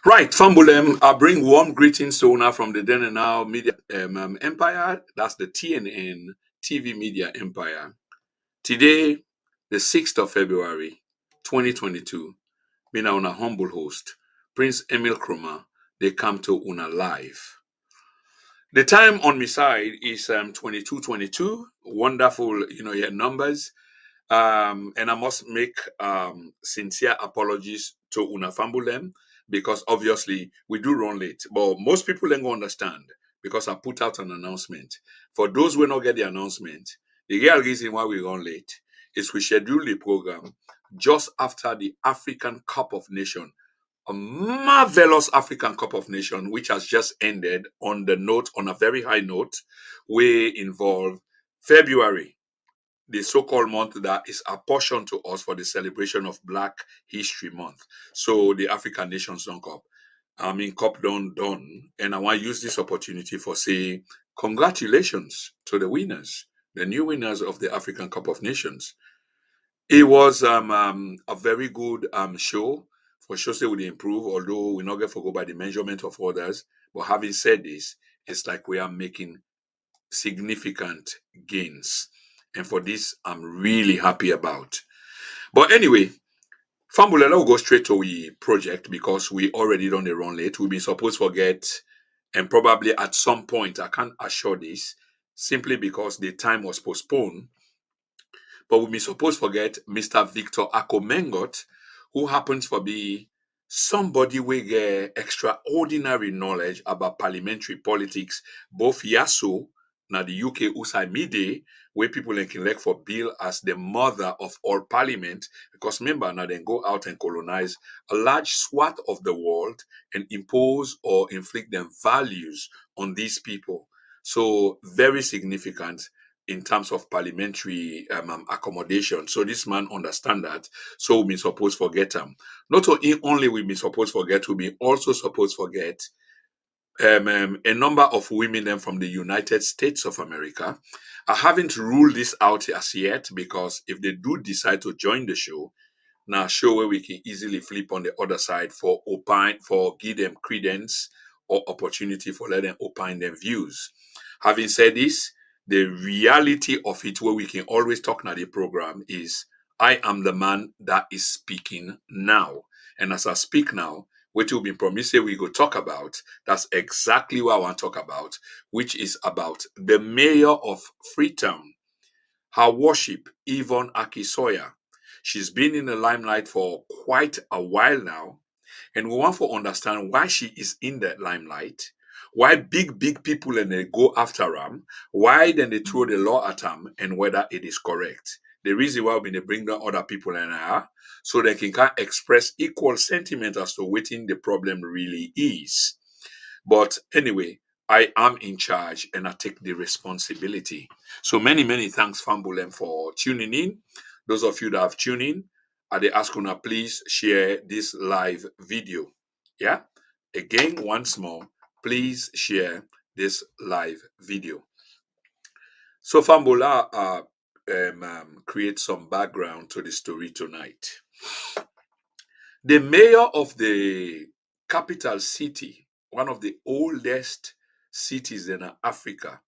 Right, Fambulem, I bring warm greetings to Una from the then and now media empire. That's the TNN TV media empire. Today, the 6th of February, 2022, being Una humble host, Prince Emil Krumah, they come to Una live. The time on my side is 22:22. Wonderful, your numbers. And I must make sincere apologies to Una Fambulem because obviously we do run late. But most people ain't gonna understand because I put out an announcement. For those who not get the announcement, the real reason why we run late is we schedule the program just after the African Cup of Nations, a marvelous African Cup of Nations, which has just ended on a very high note, we involve February, the so-called month that is apportioned to us for the celebration of Black History Month. So the African Nations Done Cup. Cup done. And I want to use this opportunity for say congratulations to the winners, the new winners of the African Cup of Nations. It was a very good show. For sure, say we improve, although we not get forgo by the measurement of others. But having said this, it's like we are making significant gains. And for this, I'm really happy about. But anyway, Fambulela will go straight to the project because we already done the run late. We've been supposed to forget, and probably at some point, I can't assure this, simply because the time was postponed. But we've been supposed to forget Mr. Victor Akomengot, who happens to be somebody with extraordinary knowledge about parliamentary politics, both Yaso, now the UK Usai Mide, where people can elect for Bill as the mother of all parliament, because remember, now they go out and colonize a large swath of the world and impose or inflict them values on these people. So very significant in terms of parliamentary accommodation. So this man understand that. So we supposed forget him. Not only we be supposed forget, we be also supposed forget a number of women then from the United States of America. I haven't ruled this out as yet because if they do decide to join the show, now show where we can easily flip on the other side for opine, for give them credence or opportunity for let them opine their views. Having said this, the reality of it, where we can always talk now the program is I am the man that is speaking now. And as I speak now, what you've been promised we go talk about, that's exactly what I want to talk about, which is about the mayor of Freetown, her worship, Yvonne Akisoya. She's been in the limelight for quite a while now, and we want to understand why she is in that limelight, why big people and they go after her, why then they throw the law at them, and whether it is correct. The reason why we bring down other people and her, so they can express equal sentiment as to what the problem really is. But anyway, I am in charge and I take the responsibility. So many thanks, Fambulem, for tuning in. Those of you that have tuned in, I ask you please share this live video. Yeah? Again, once more, please share this live video. So Fambula create some background to the story tonight. The mayor of the capital city, one of the oldest cities in Africa,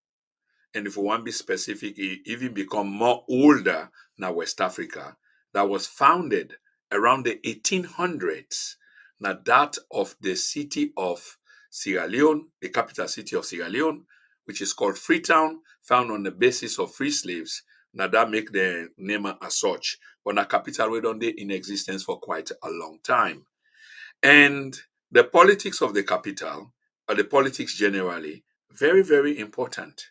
and if we want to be specific, it even become more older than West Africa, that was founded around the 1800s. Now that of the city of Sierra Leone, the capital city of Sierra Leone, which is called Freetown, found on the basis of free slaves. Now that make the name as such. But a capital we don't in existence for quite a long time. And the politics of the capital, or the politics generally, very important.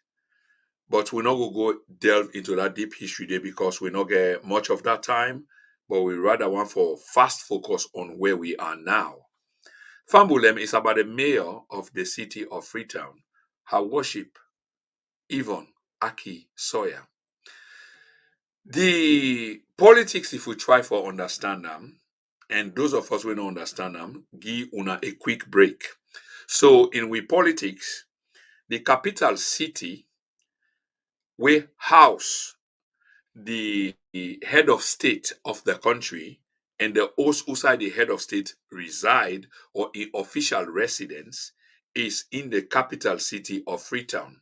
But we're not going to go delve into that deep history there because we not get much of that time. But we rather want for fast focus on where we are now. Fambulem is about the mayor of the city of Freetown. Her worship, Yvonne Aki Sawyer. The politics, if we try for understand them, and those of us who don't understand them, give una a quick break. So in we politics, the capital city, we house the head of state of the country and the host outside the head of state reside or in official residence is in the capital city of Freetown.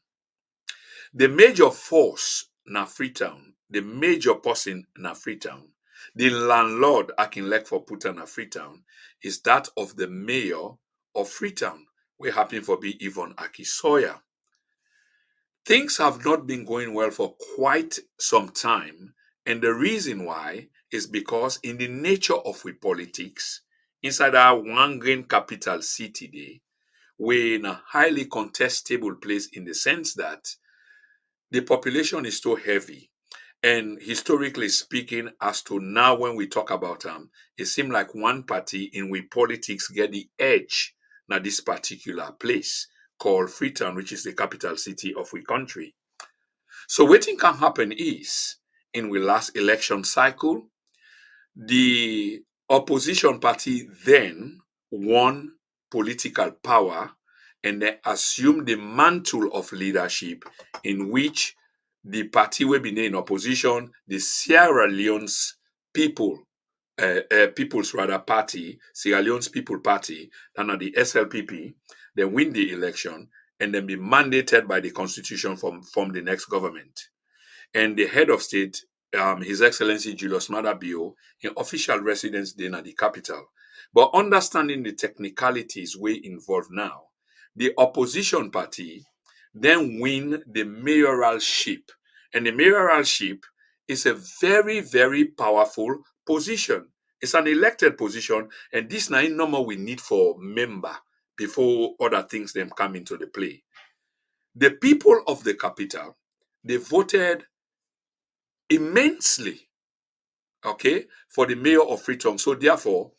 The major force na Freetown, the major person na Freetown, the landlord Akinlek for Puta na Freetown is that of the mayor of Freetown, we happen for be Yvonne Akisoya. Things have not been going well for quite some time, and the reason why is because in the nature of we politics, inside our one green capital city day, we're in a highly contestable place in the sense that the population is so heavy. And historically speaking, as to now when we talk about it seems like one party in we politics get the edge now this particular place called Freetown, which is the capital city of we country. So what can happen is in we last election cycle, the opposition party then won political power and they assumed the mantle of leadership in which the party will be in opposition, the Sierra Leone's people, People's rather Party, Sierra Leone's People Party, and the SLPP, they win the election and then be mandated by the constitution from the next government. And the head of state, His Excellency Julius Maada Bio, in official residence then at the capital. But understanding the technicalities we involved now, the opposition party then win the mayoralship. And the mayoralship is a very, very powerful position. It's an elected position, and this now number we need for member before other things then come into the play. The people of the capital, they voted immensely, okay, for the mayor of Freetown. So therefore,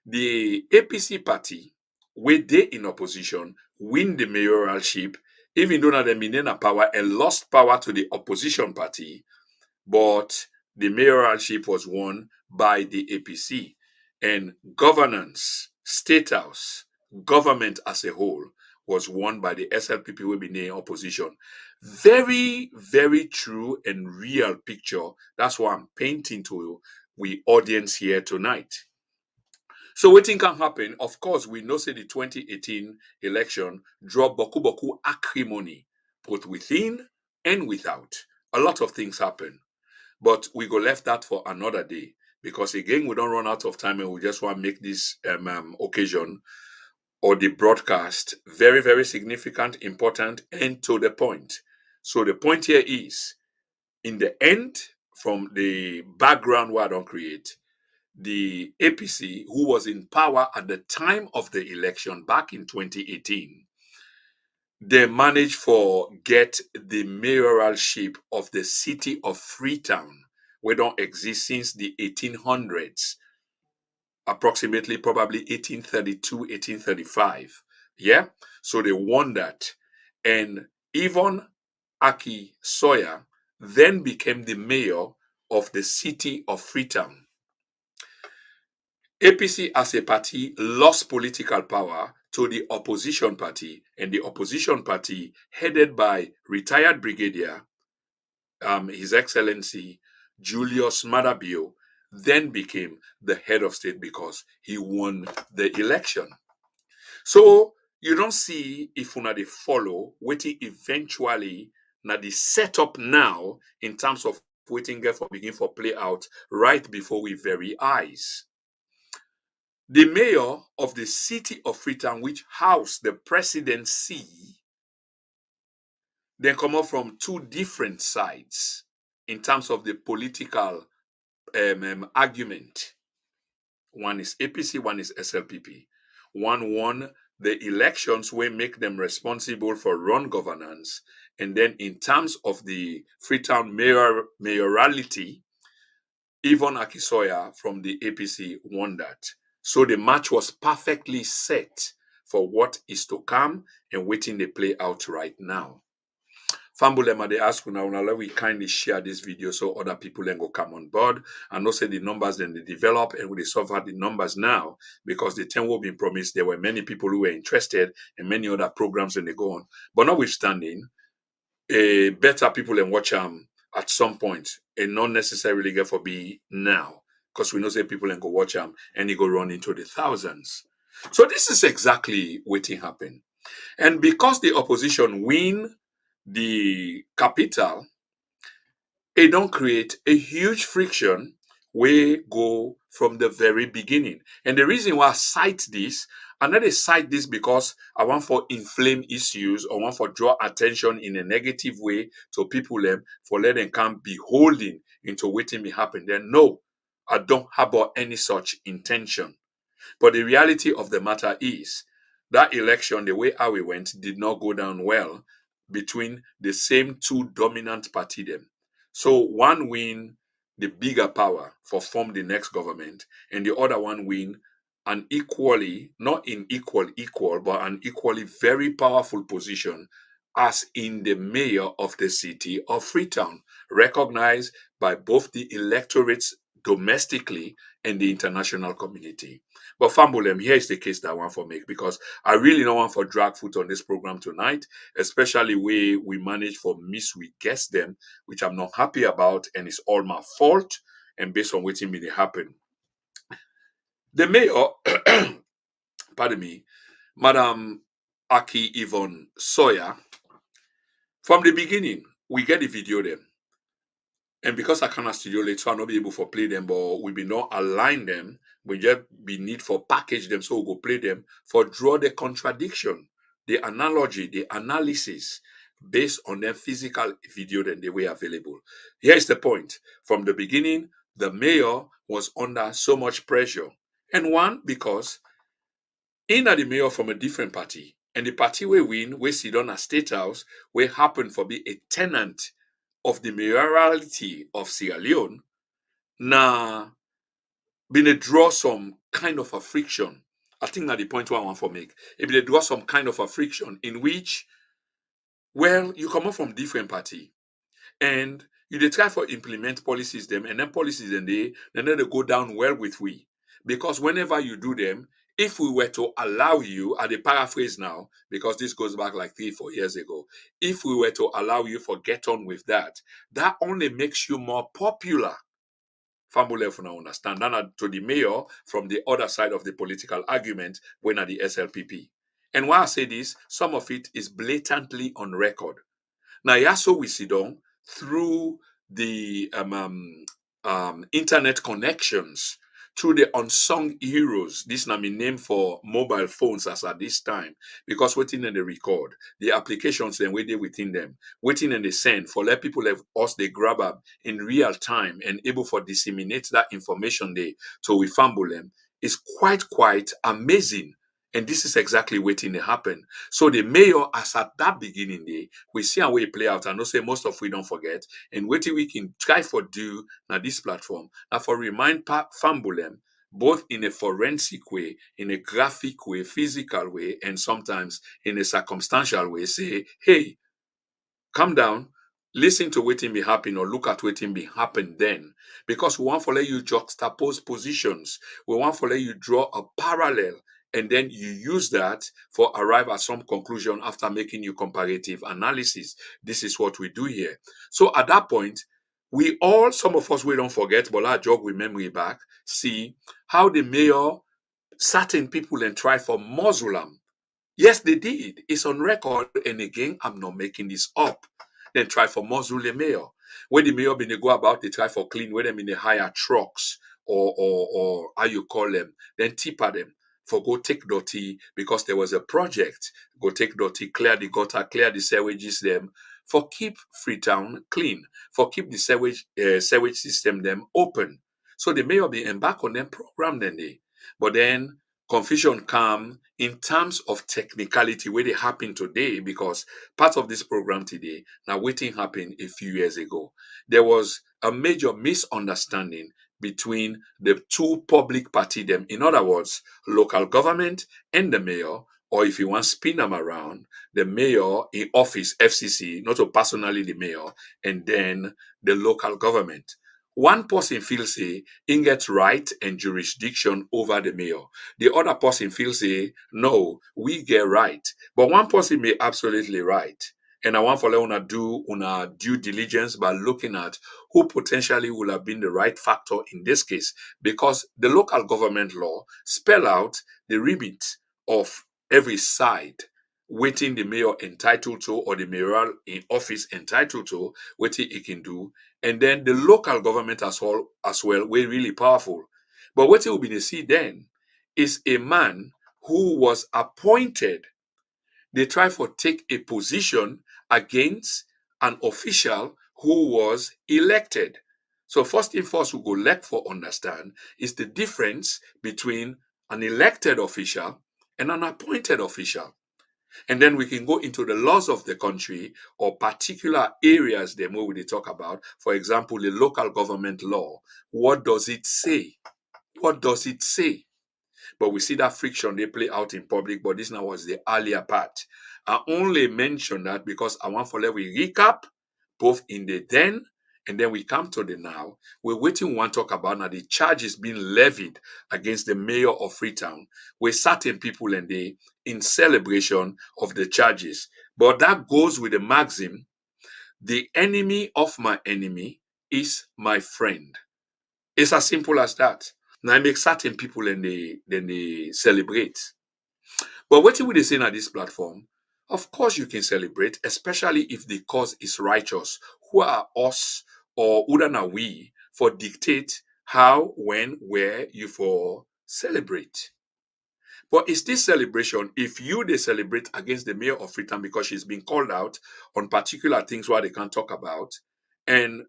the APC party, where they in opposition, win the mayoralship, even though they been in power and lost power to the opposition party, but the mayoralship was won by the APC. And governance, state house, government as a whole was won by the SLPP will be in opposition. Very, very true and real picture. That's why I'm painting to we audience here tonight. So what can happen? Of course, we know say the 2018 election draw boku boku acrimony, both within and without. A lot of things happen. But we go left that for another day because again we don't run out of time and we just want to make this occasion or the broadcast very, very significant, important, and to the point. So the point here is, in the end, from the background where I don't create, the APC, who was in power at the time of the election back in 2018, they managed for get the mayoralship of the city of Freetown, we don't exist since the 1800s, approximately probably 1832, 1835. Yeah, so they won that. And Yvonne Aki Sawyer then became the mayor of the city of Freetown. APC as a party lost political power to the opposition party, and the opposition party, headed by retired brigadier, His Excellency Julius Maada Bio, then became the head of state because he won the election. So you don't see if una dey follow waiting eventually na the setup now in terms of waiting get for begin for play out right before we very eyes. The mayor of the city of Freetown, which housed the presidency, then come up from two different sides in terms of the political argument. One is APC, one is SLPP. One won the elections will make them responsible for run governance. And then in terms of the Freetown mayorality, Yvonne Akisoya from the APC won that. So the match was perfectly set for what is to come and waiting to play out right now. Fambulema, they ask una let we kindly share this video so other people then go come on board and also the numbers then they develop and we suffer the numbers now because the 10 will be promised. There were many people who were interested and many other programs and they go on. But notwithstanding, better people and watch at some point and not necessarily get for be now because we know say people and go watch them and he go run into the thousands. So this is exactly what happened. And because the opposition win the capital, it don't create a huge friction we go from the very beginning. And the reason why I cite this, and not cite this because I want for inflame issues or want for draw attention in a negative way to people them for let them come beholding into waiting me happen. Then no, I don't harbor any such intention. But the reality of the matter is that election, the way how it went, did not go down well between the same two dominant party them. So one win the bigger power for form the next government, and the other one win an equally, not in equal, but an equally very powerful position as in the mayor of the city of Freetown, recognized by both the electorates domestically and the international community. But Fambolem, here is the case that I want for make because I really don't want for drag foot on this program tonight, especially where we manage for miss we guess them, which I'm not happy about, and it's all my fault. And based on what really happen, the mayor, pardon me, Madam Aki Yvonne Sawyer, from the beginning, we get the video them. And because I cannot studio later, I'll not be able to play them, but we be not align them. We just be need for package them, so we go play them for draw the contradiction, the analogy, the analysis based on their physical video that they were available. Here's the point. From the beginning, the mayor was under so much pressure. And one, because in the mayor from a different party, and the party we win, we sit on a state house, we happen for be a tenant of the mayoralty of Sierra Leone, now been a draw some kind of a friction. I think that the point where I want to make, it been a draw some kind of a friction in which, well, you come up from different party and you dey try for implement policies them, and then policies and they go down well with we. Because whenever you do them, if we were to allow you, I dey paraphrase now, because this goes back like 3-4 years ago. If we were to allow you for get on with that, that only makes you more popular. Family for now understand. That to the mayor from the other side of the political argument when at the SLPP. And why I say this, some of it is blatantly on record. Now, Yaso we sit down through the internet connections, through the unsung heroes. This now me name for mobile phones as at this time, because waiting in the record, the applications then waiting within them, waiting in the send for let people have us they grab up in real time and able for disseminate that information they to we fumble them is quite amazing. And this is exactly waiting to happen. So the mayor, as at that beginning day, we see how we play out. And I say most of we don't forget. And waiting we can try for do now this platform. Now for remind Fambulem, both in a forensic way, in a graphic way, physical way, and sometimes in a circumstantial way, say, hey, calm down, listen to waiting be happen or look at waiting be happen then. Because we want to let you juxtapose positions. We want to let you draw a parallel, and then you use that for arrive at some conclusion after making your comparative analysis. This is what we do here. So at that point, we all, some of us we don't forget, but our jog with memory back, see how the mayor, certain people and try for muzzle. Yes, they did. It's on record. And again, I'm not making this up. Then try for muzzle the mayor. When the mayor been they go about, they try for clean, when them in the higher trucks or how you call them, then tipper them for go take dirty because there was a project. Go take dirty, clear the gutter, clear the sewages them, for keep Freetown clean, for keep the sewage system them open. So the mayor be embark on them program then they. But then confusion come in terms of technicality where they happen today, because part of this program today now waiting happened a few years ago. There was a major misunderstanding between the two public party them, in other words, local government and the mayor, or if you want to spin them around, the mayor in office, FCC, not to personally the mayor, and then the local government. One person feels say he gets right and jurisdiction over the mayor. The other person feels say no, we get right. But one person may absolutely right. And I want for let una do una due diligence by looking at who potentially will have been the right factor in this case, because the local government law spell out the remit of every side, waiting the mayor entitled to or the mayoral in office entitled to, what he can do, and then the local government as well, we're really powerful. But what will be the see then is a man who was appointed. They try for take a position against an official who was elected. So first thing first we go let for understand is the difference between an elected official and an appointed official. And then we can go into the laws of the country or particular areas they move we talk about. For example, the local government law. What does it say? What does it say? But we see that friction they play out in public. But this now was the earlier part. I only mention that because I want for let we recap both in the then and then we come to the now. We're waiting one talk about now the charges being levied against the mayor of Freetown with certain people and they in celebration of the charges. But that goes with the maxim: the enemy of my enemy is my friend. It's as simple as that. Now I make certain people and they celebrate. But what would they say on this platform? Of course you can celebrate, especially if the cause is righteous. Who are us or who are we for dictate how, when, where you for celebrate? But is this celebration if you they celebrate against the mayor of Freetown because she's been called out on particular things where they can't talk about, and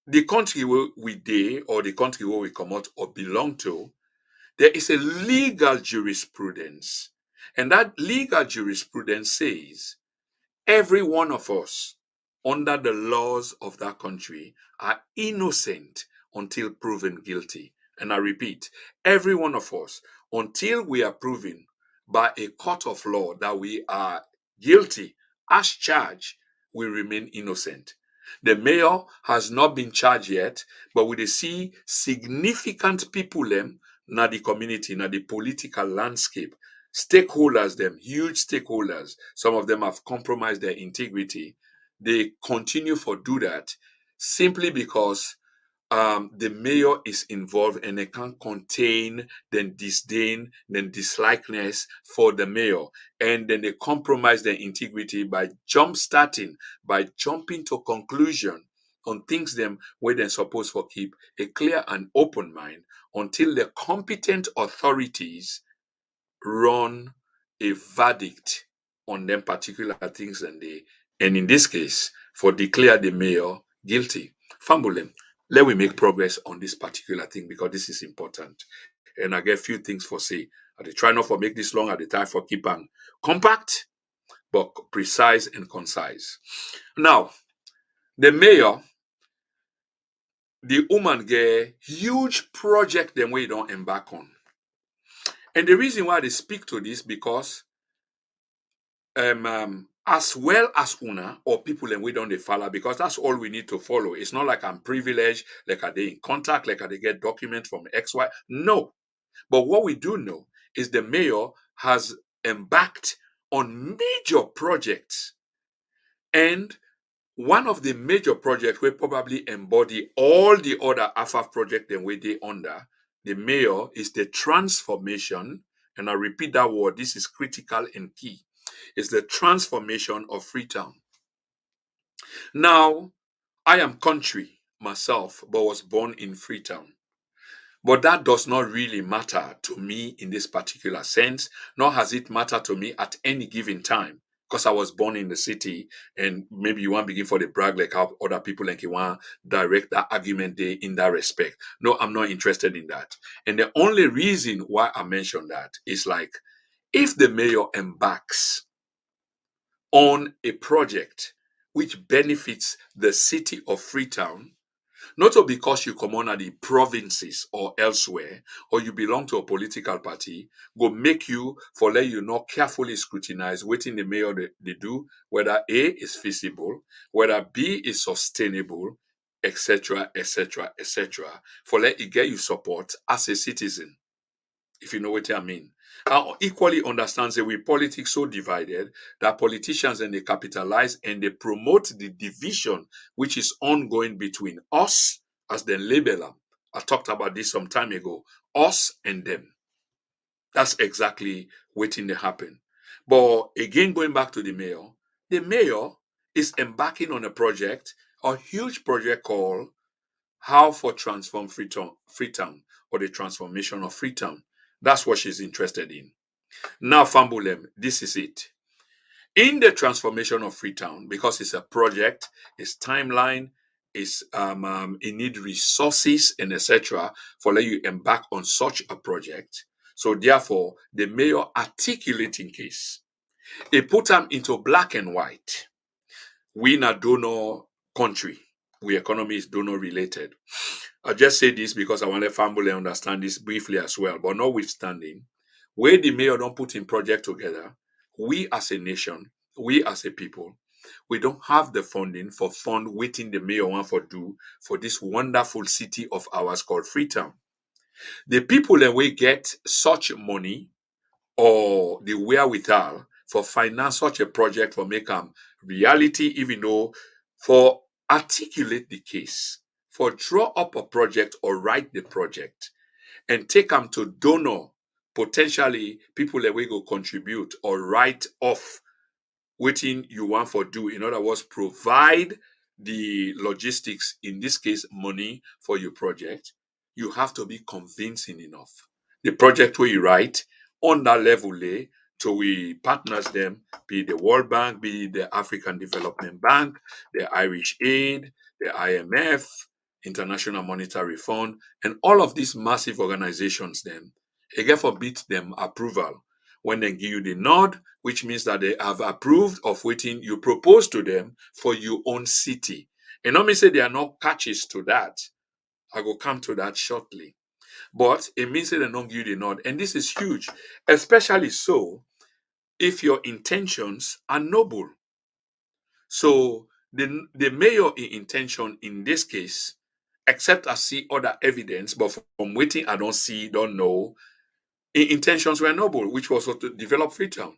the country where we dey or the country where we come out or belong to, there is a legal jurisprudence. And that legal jurisprudence says every one of us, under the laws of that country, are innocent until proven guilty. And I repeat, every one of us, until we are proven by a court of law that we are guilty as charged, we remain innocent. The mayor has not been charged yet, but we dey see significant people them na the community, na the political landscape, stakeholders them, huge stakeholders. Some of them have compromised their integrity. They continue for do that simply because the mayor is involved and they can't contain then disdain, then dislikeness for the mayor. And then they compromise their integrity by by jumping to conclusion on things them where they're supposed to keep a clear and open mind until the competent authorities run a verdict on them particular things and in this case for declare the mayor guilty. Famulem, let we make progress on this particular thing because this is important. And I get few things for say. I dey try not for make this long at the time for keep am compact but precise and concise. Now, the mayor, the woman get huge project them we don't embark on. And the reason why they speak to this because as well as una or people and we don't they follow because that's all we need to follow. It's not like I'm privileged, like are they in contact, like are they get documents from XY. No. But what we do know is the mayor has embarked on major projects. And one of the major projects will probably embody all the other AFAF projects and we they under the mayor is the transformation. And I repeat that word, this is critical and key. It's the transformation of Freetown. Now, I am country myself, but was born in Freetown. But that does not really matter to me in this particular sense, nor has it mattered to me at any given time. Because I was born in the city, and maybe you want to begin for the brag like how other people like you want direct that argument day in that respect. No, I'm not interested in that. And the only reason why I mention that is like if the mayor embarks on a project which benefits the city of Freetown, not all because you come under the provinces or elsewhere, or you belong to a political party, go make you for let you not carefully scrutinize waiting the mayor they do, whether A is feasible, whether B is sustainable, etc., etc., etc., for let it get you support as a citizen, if you know what I mean. I equally understand that we politics so divided that politicians and they capitalize and they promote the division which is ongoing between us as the labeler. I talked about this some time ago. Us and them. That's exactly waiting to happen. But again, going back to the mayor is embarking on a project, a huge project called How for Transform Freetown, or the transformation of Freetown. That's what she's interested in. Now, Fambulem, this is it. In the transformation of Freetown, because it's a project, it's timeline, it need resources and etc. for let you embark on such a project. So therefore, the mayor articulating case, they put them into black and white. We in a donor country, we economy is donor related. I'll just say this because I want the family understand this briefly as well. But notwithstanding, where the mayor don't put in project together, we as a nation, we as a people, we don't have the funding for fund waiting the mayor want for do for this wonderful city of ours called Freetown. The people that we get such money or the wherewithal for finance such a project for make them reality, even though for articulate the case, for draw up a project or write the project and take them to donor, potentially people that we go contribute or write off waiting you want for do. In other words, provide the logistics, in this case, money for your project. You have to be convincing enough. The project where you write on that level, to we partners them, be the World Bank, be the African Development Bank, the Irish Aid, the IMF, International Monetary Fund, and all of these massive organizations, them, again forbid them approval. When they give you the nod, which means that they have approved of waiting you propose to them for your own city. And not me say there are no catches to that. I will come to that shortly. But it means that they don't give you the nod. And this is huge, especially so if your intentions are noble. So the mayor intention in this case, except I see other evidence, but from waiting I don't see, don't know, intentions were noble, which was to develop Freetown.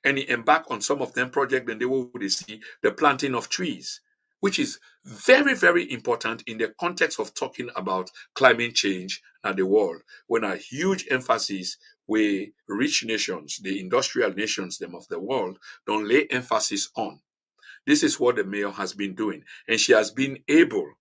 And he embarked on some of them projects, and they will see the planting of trees, which is very, very important in the context of talking about climate change at the world, when a huge emphasis where rich nations, the industrial nations, them of the world, don't lay emphasis on. This is what the mayor has been doing, and she has been able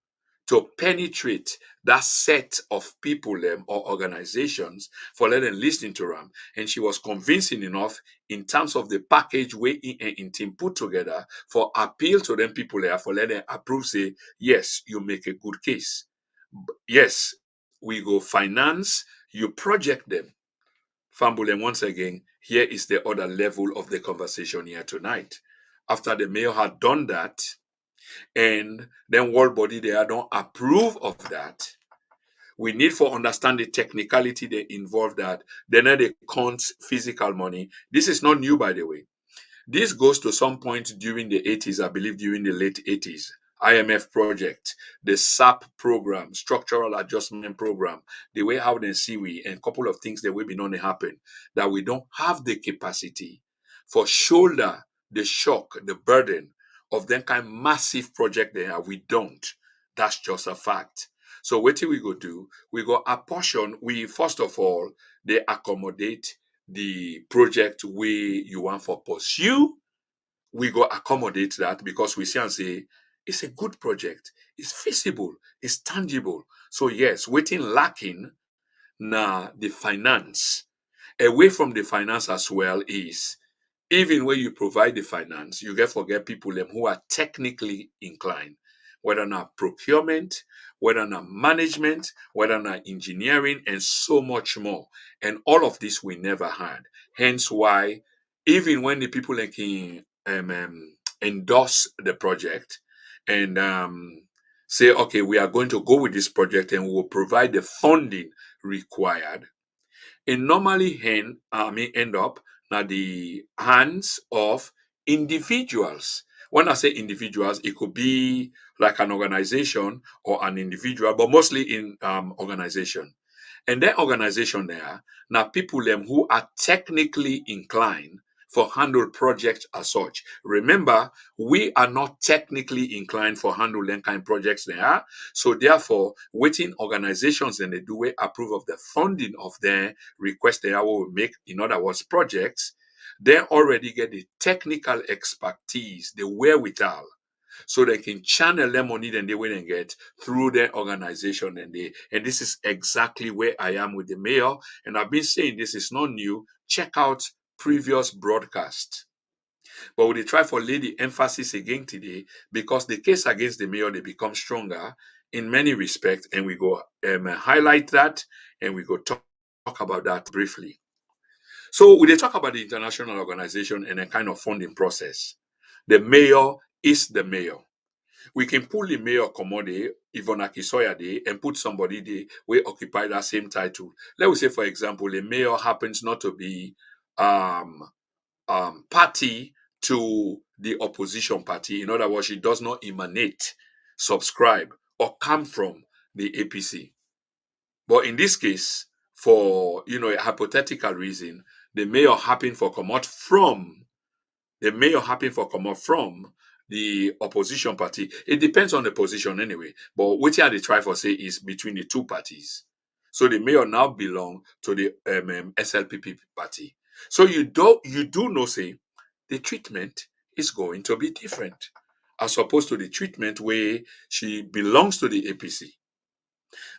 to penetrate that set of people or organizations for letting listening to them. And she was convincing enough in terms of the package we in team put together for appeal to them people there for letting approve, say, yes, you make a good case. Yes, we go finance, you project them. Fambule, once again, here is the other level of the conversation here tonight. After the mayor had done that, and then world body they don't approve of that, we need for understand the technicality they involve that then they count physical money. This is not new, by the way. This goes to some point during the 80s, I believe during the late 80s. IMF project, the SAP program, structural adjustment program, the way how they see we, and a couple of things that will be known to happen, that we don't have the capacity for shoulder the shock, the burden of that kind of massive project they have. We don't. That's just a fact. So what do we go do? We go apportion, we first of all, they accommodate the project we you want for pursue. We go accommodate that because we see and say it's a good project, it's feasible, it's tangible. So yes, waiting lacking na the finance. Away from the finance as well is, even when you provide the finance, you get forget people them who are technically inclined, whether not procurement, whether not management, whether not engineering, and so much more. And all of this we never had. Hence why, even when the people like endorse the project and say, okay, we are going to go with this project and we will provide the funding required, it normally end up at the hands of individuals. When I say individuals, it could be like an organization or an individual, but mostly in organization. And that organization there, now people them who are technically inclined for handle projects as such. Remember, we are not technically inclined for handle them kind projects there. So therefore, waiting organizations and they do approve of the funding of their request they will make, in other words, projects, they already get the technical expertise, the wherewithal, so they can channel their money than they will and get through their organization. And this is exactly where I am with the mayor. And I've been saying this is not new. Check out previous broadcast. But we try for lay the emphasis again today because the case against the mayor they become stronger in many respects, and we go highlight that and we go talk about that briefly. So we talk about the international organization and a kind of funding process. The mayor is the mayor. We can pull the mayor commode, Ivona Kisoya Day, and put somebody there we occupy that same title. Let me say, for example, the mayor happens not to be um, party to the opposition party. In other words, she does not emanate, subscribe, or come from the APC. But in this case, for a hypothetical reason, the mayor happened for come out from the opposition party. It depends on the position anyway. But what they try for say is between the two parties. So the mayor now belong to the SLPP party. So you do know say the treatment is going to be different as opposed to the treatment where she belongs to the APC.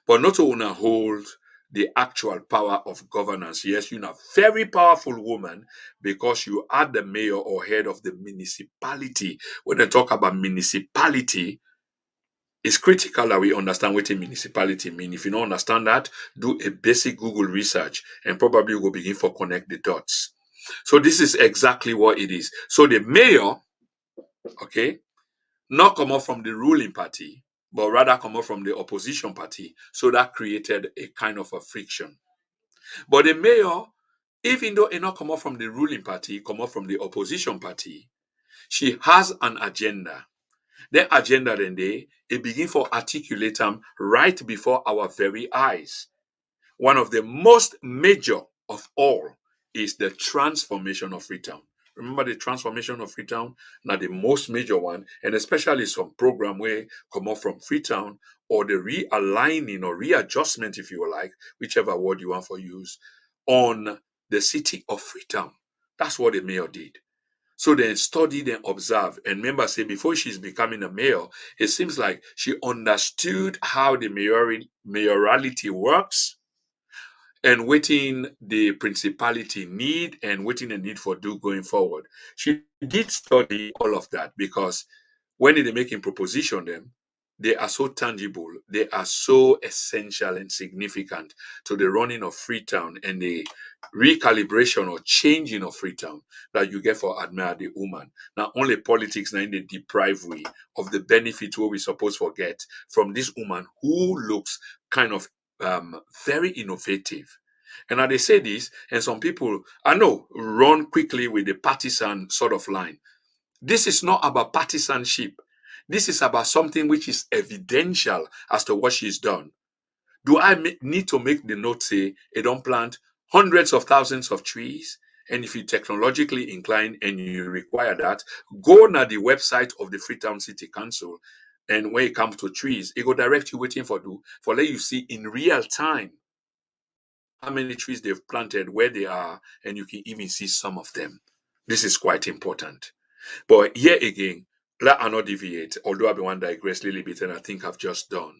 But not to wanna hold the actual power of governance. Yes, you're a very powerful woman because you are the mayor or head of the municipality. When they talk about municipality, it's critical that we understand what a municipality means. If you don't understand that, do a basic Google research and probably will begin to connect the dots. So this is exactly what it is. So the mayor, okay, not come up from the ruling party, but rather come up from the opposition party. So that created a kind of a friction. But the mayor, even though it not come up from the ruling party, come up from the opposition party, she has an agenda. The agenda then it begin for articulate them right before our very eyes. One of the most major of all is the transformation of Freetown. Remember the transformation of Freetown? Now the most major one, and especially some program where come up from Freetown or the realigning or readjustment, if you like, whichever word you want for use, on the city of Freetown. That's what the mayor did. So they studied and observed. And remember, say before she's becoming a mayor, it seems like she understood how the mayorality works and waiting the principality need and waiting the need for do going forward. She did study all of that because when they making proposition them, they are so tangible, they are so essential and significant to the running of Freetown and the recalibration or changing of Freetown that you get for admire the woman. Now only politics now in the deprive we of the benefits what we supposed to get from this woman who looks kind of very innovative. And now they say this, and some people I know run quickly with the partisan sort of line. This is not about partisanship. This is about something which is evidential as to what she's done. Do I need to make the note say it don't plant hundreds of thousands of trees? And if you're technologically inclined and you require that, go na the website of the Freetown City Council. And when it comes to trees, it will direct you waiting for let you see in real time how many trees they've planted, where they are, and you can even see some of them. This is quite important. But here again, let I not deviate, although I've been one digress a little bit, and I think I've just done.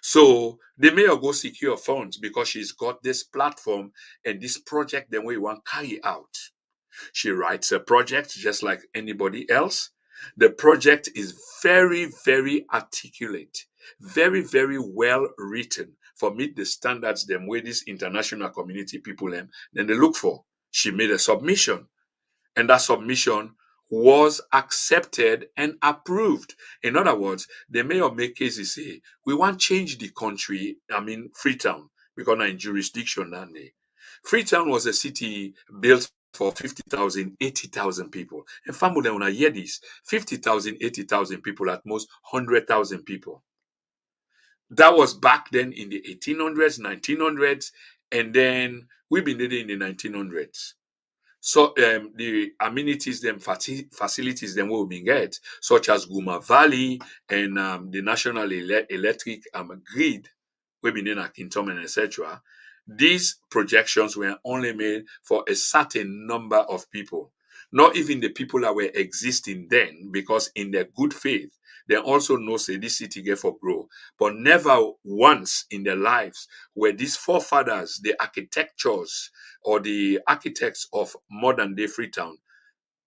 So the mayor go secure funds because she's got this platform and this project then we want carry out. She writes a project just like anybody else. The project is very, very articulate, very, very well written for meet the standards them way this international community people then they look for. She made a submission, and that submission was accepted and approved. In other words, the mayor make cases say, we want change the country, Freetown, because in jurisdiction and Freetown was a city built for 50,000, 80,000 people. And family when I hear this, 50,000, 80,000 people, at most 100,000 people. That was back then in the 1800s, 1900s, and then we've been there in the 1900s. So the amenities, them facilities, them will be get, such as Guma Valley and the National Electric Grid, we've been in at Kintom, etc. These projections were only made for a certain number of people, not even the people that were existing then, because in their good faith, they also know say this city get for grow, but never once in their lives were these forefathers, the architectures or the architects of modern day Freetown,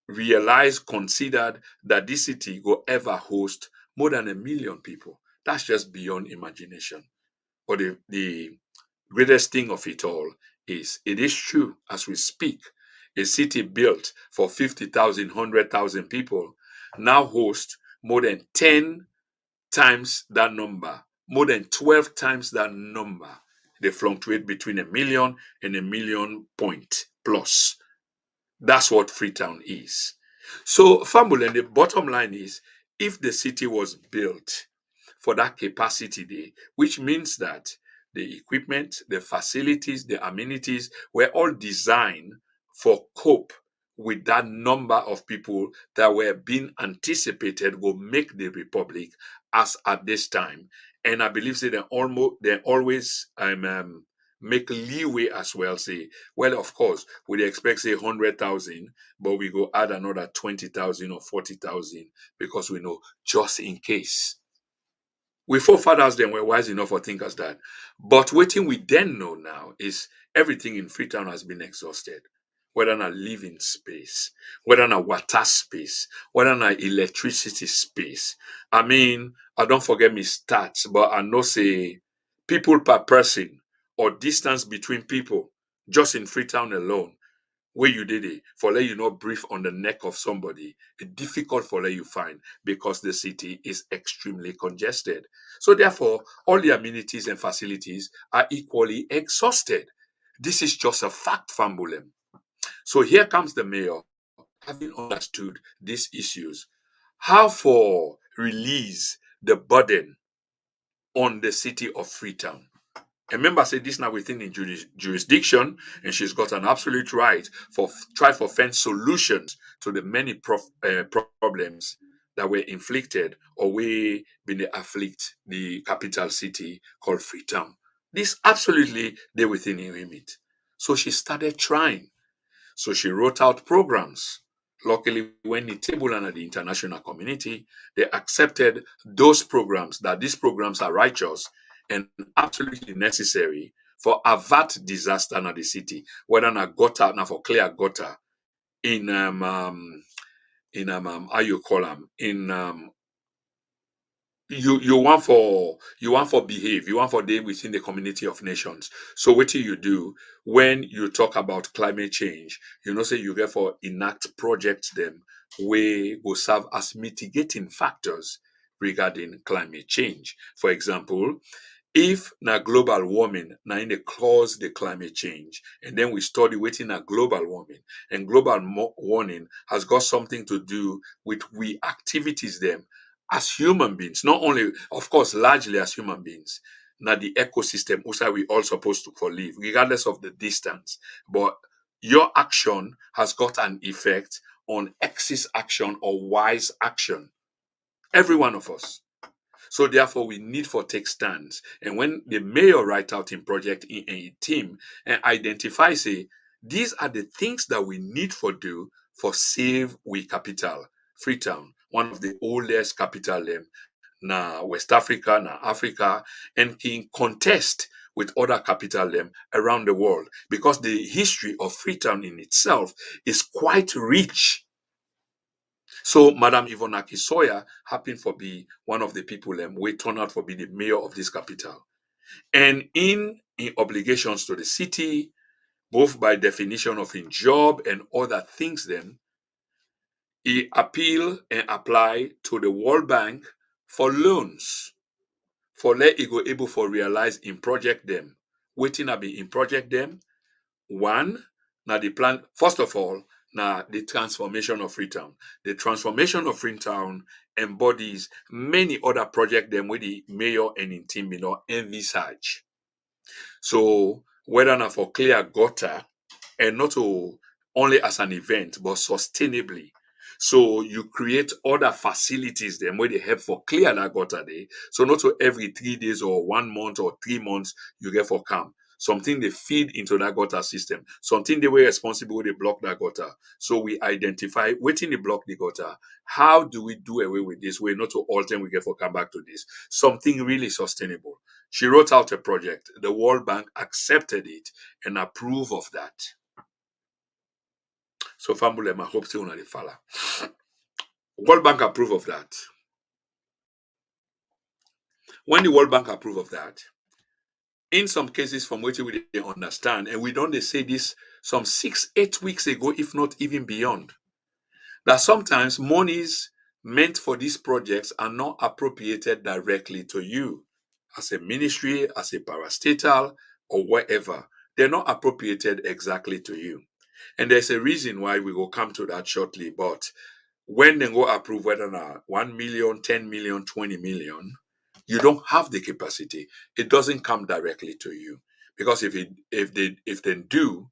realized, considered that this city will ever host more than 1 million people. That's just beyond imagination. But the greatest thing of it all is it is true as we speak. A city built for 50,000, 100,000 people now hosts more than 10 times that number, more than 12 times that number. They fluctuate between 1 million and 1 million point plus. That's what Freetown is. So, family, the bottom line is if the city was built for that capacity there, which means that the equipment, the facilities, the amenities were all designed for cope with that number of people that were being anticipated will make the republic as at this time. And I believe say they always make leeway as well. Say, well, of course, we expect say 100,000, but we go add another 20,000 or 40,000 because we know just in case. We forefathers then were wise enough to think as that. But waiting we then know now is everything in Freetown has been exhausted. Whether na living space, whether na water space, whether na electricity space. I mean, I don't forget me stats, but I know say people per person or distance between people just in Freetown alone where you did it for let you not breathe on the neck of somebody, it's difficult for let you find because the city is extremely congested. So therefore, all the amenities and facilities are equally exhausted. This is just a fact, Fambulem. So here comes the mayor, having understood these issues, how for release the burden on the city of Freetown. And remember, say this now within the jurisdiction, and she's got an absolute right for try for find solutions to the many problems that were inflicted or we been afflict the capital city called Freetown. This absolutely they within her limit. So she started trying. So she wrote out programs. Luckily, when the table and the international community, they accepted those programs, that these programs are righteous and absolutely necessary for avert disaster in the city, whether na gutter, na for clear gutter in how you call them in you want for behave, you want for them within the community of nations. So what do you do when you talk about climate change? You know, say you get for enact projects them we will serve as mitigating factors regarding climate change. For example, if na global warming na in dey cause the climate change, and then we study wetin na global warming, and global warming has got something to do with we activities them as human beings, not only of course largely as human beings, na the ecosystem outside we all supposed to for live regardless of the distance, but your action has got an effect on X's action or Y's action, every one of us. So therefore, we need for take stands. And when the mayor write out in project in a team and identify, say, these are the things that we need for do for save we capital, Freetown, one of the oldest capital na West Africa, na Africa, and can contest with other capital around the world because the history of Freetown in itself is quite rich. So Madam Ivonaki Sawyer happened for be one of the people we turn out for be the mayor of this capital. And in obligations to the city, both by definition of in job and other things then, he appeal and apply to the World Bank for loans. For let he go able for realize in project them. Waiting I be in project them. One, now the plan, first of all, Now, the transformation of Freetown. The transformation of Freetown embodies many other projects them where the mayor and in team envisage. So whether not for clear gutter and not only as an event but sustainably. So you create other facilities them where they help for clear that gutter day. So not to every 3 days or 1 month or 3 months you get for camp. Something they feed into that gutter system. Something they were responsible they block that gutter. So we identify waiting they block the gutter. How do we do away with this way? Not to all time we get for come back to this. Something really sustainable. She wrote out a project. The World Bank accepted it and approved of that. So Fambulem, I hope still not the fella. World Bank approve of that. When the World Bank approve of that, in some cases from which we didn't understand, and we don't they say this some 6-8 weeks ago, if not even beyond, that sometimes monies meant for these projects are not appropriated directly to you as a ministry, as a parastatal, or wherever. They're not appropriated exactly to you. And there's a reason why we will come to that shortly. But when they go approve whether not 1 million, 10 million, 20 million, you don't have the capacity. It doesn't come directly to you. Because if they do,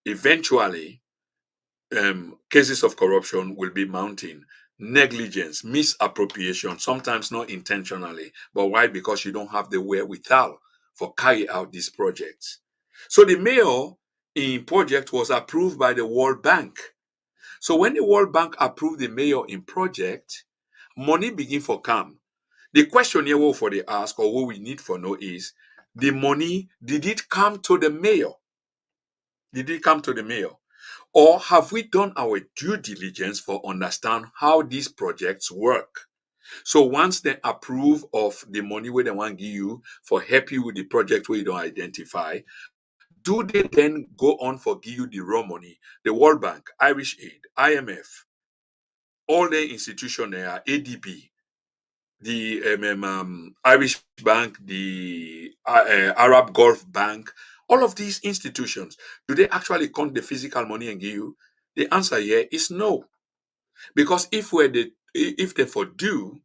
eventually cases of corruption will be mounting. Negligence, misappropriation, sometimes not intentionally. But why? Because you don't have the wherewithal for carry out these projects. So the mayor in project was approved by the World Bank. So when the World Bank approved the mayor in project, money begin for come. The question here what for the ask or what we need for know is the money, did it come to the mayor? Did it come to the mayor? Or have we done our due diligence for understand how these projects work? So once they approve of the money where they want to give you for help you with the project where you don't identify, do they then go on for give you the raw money? The World Bank, Irish Aid, IMF, all the institutions there, ADB, the Irish Bank, the Arab Gulf Bank, all of these institutions, do they actually count the physical money and give you? The answer here is no. Because if they for do,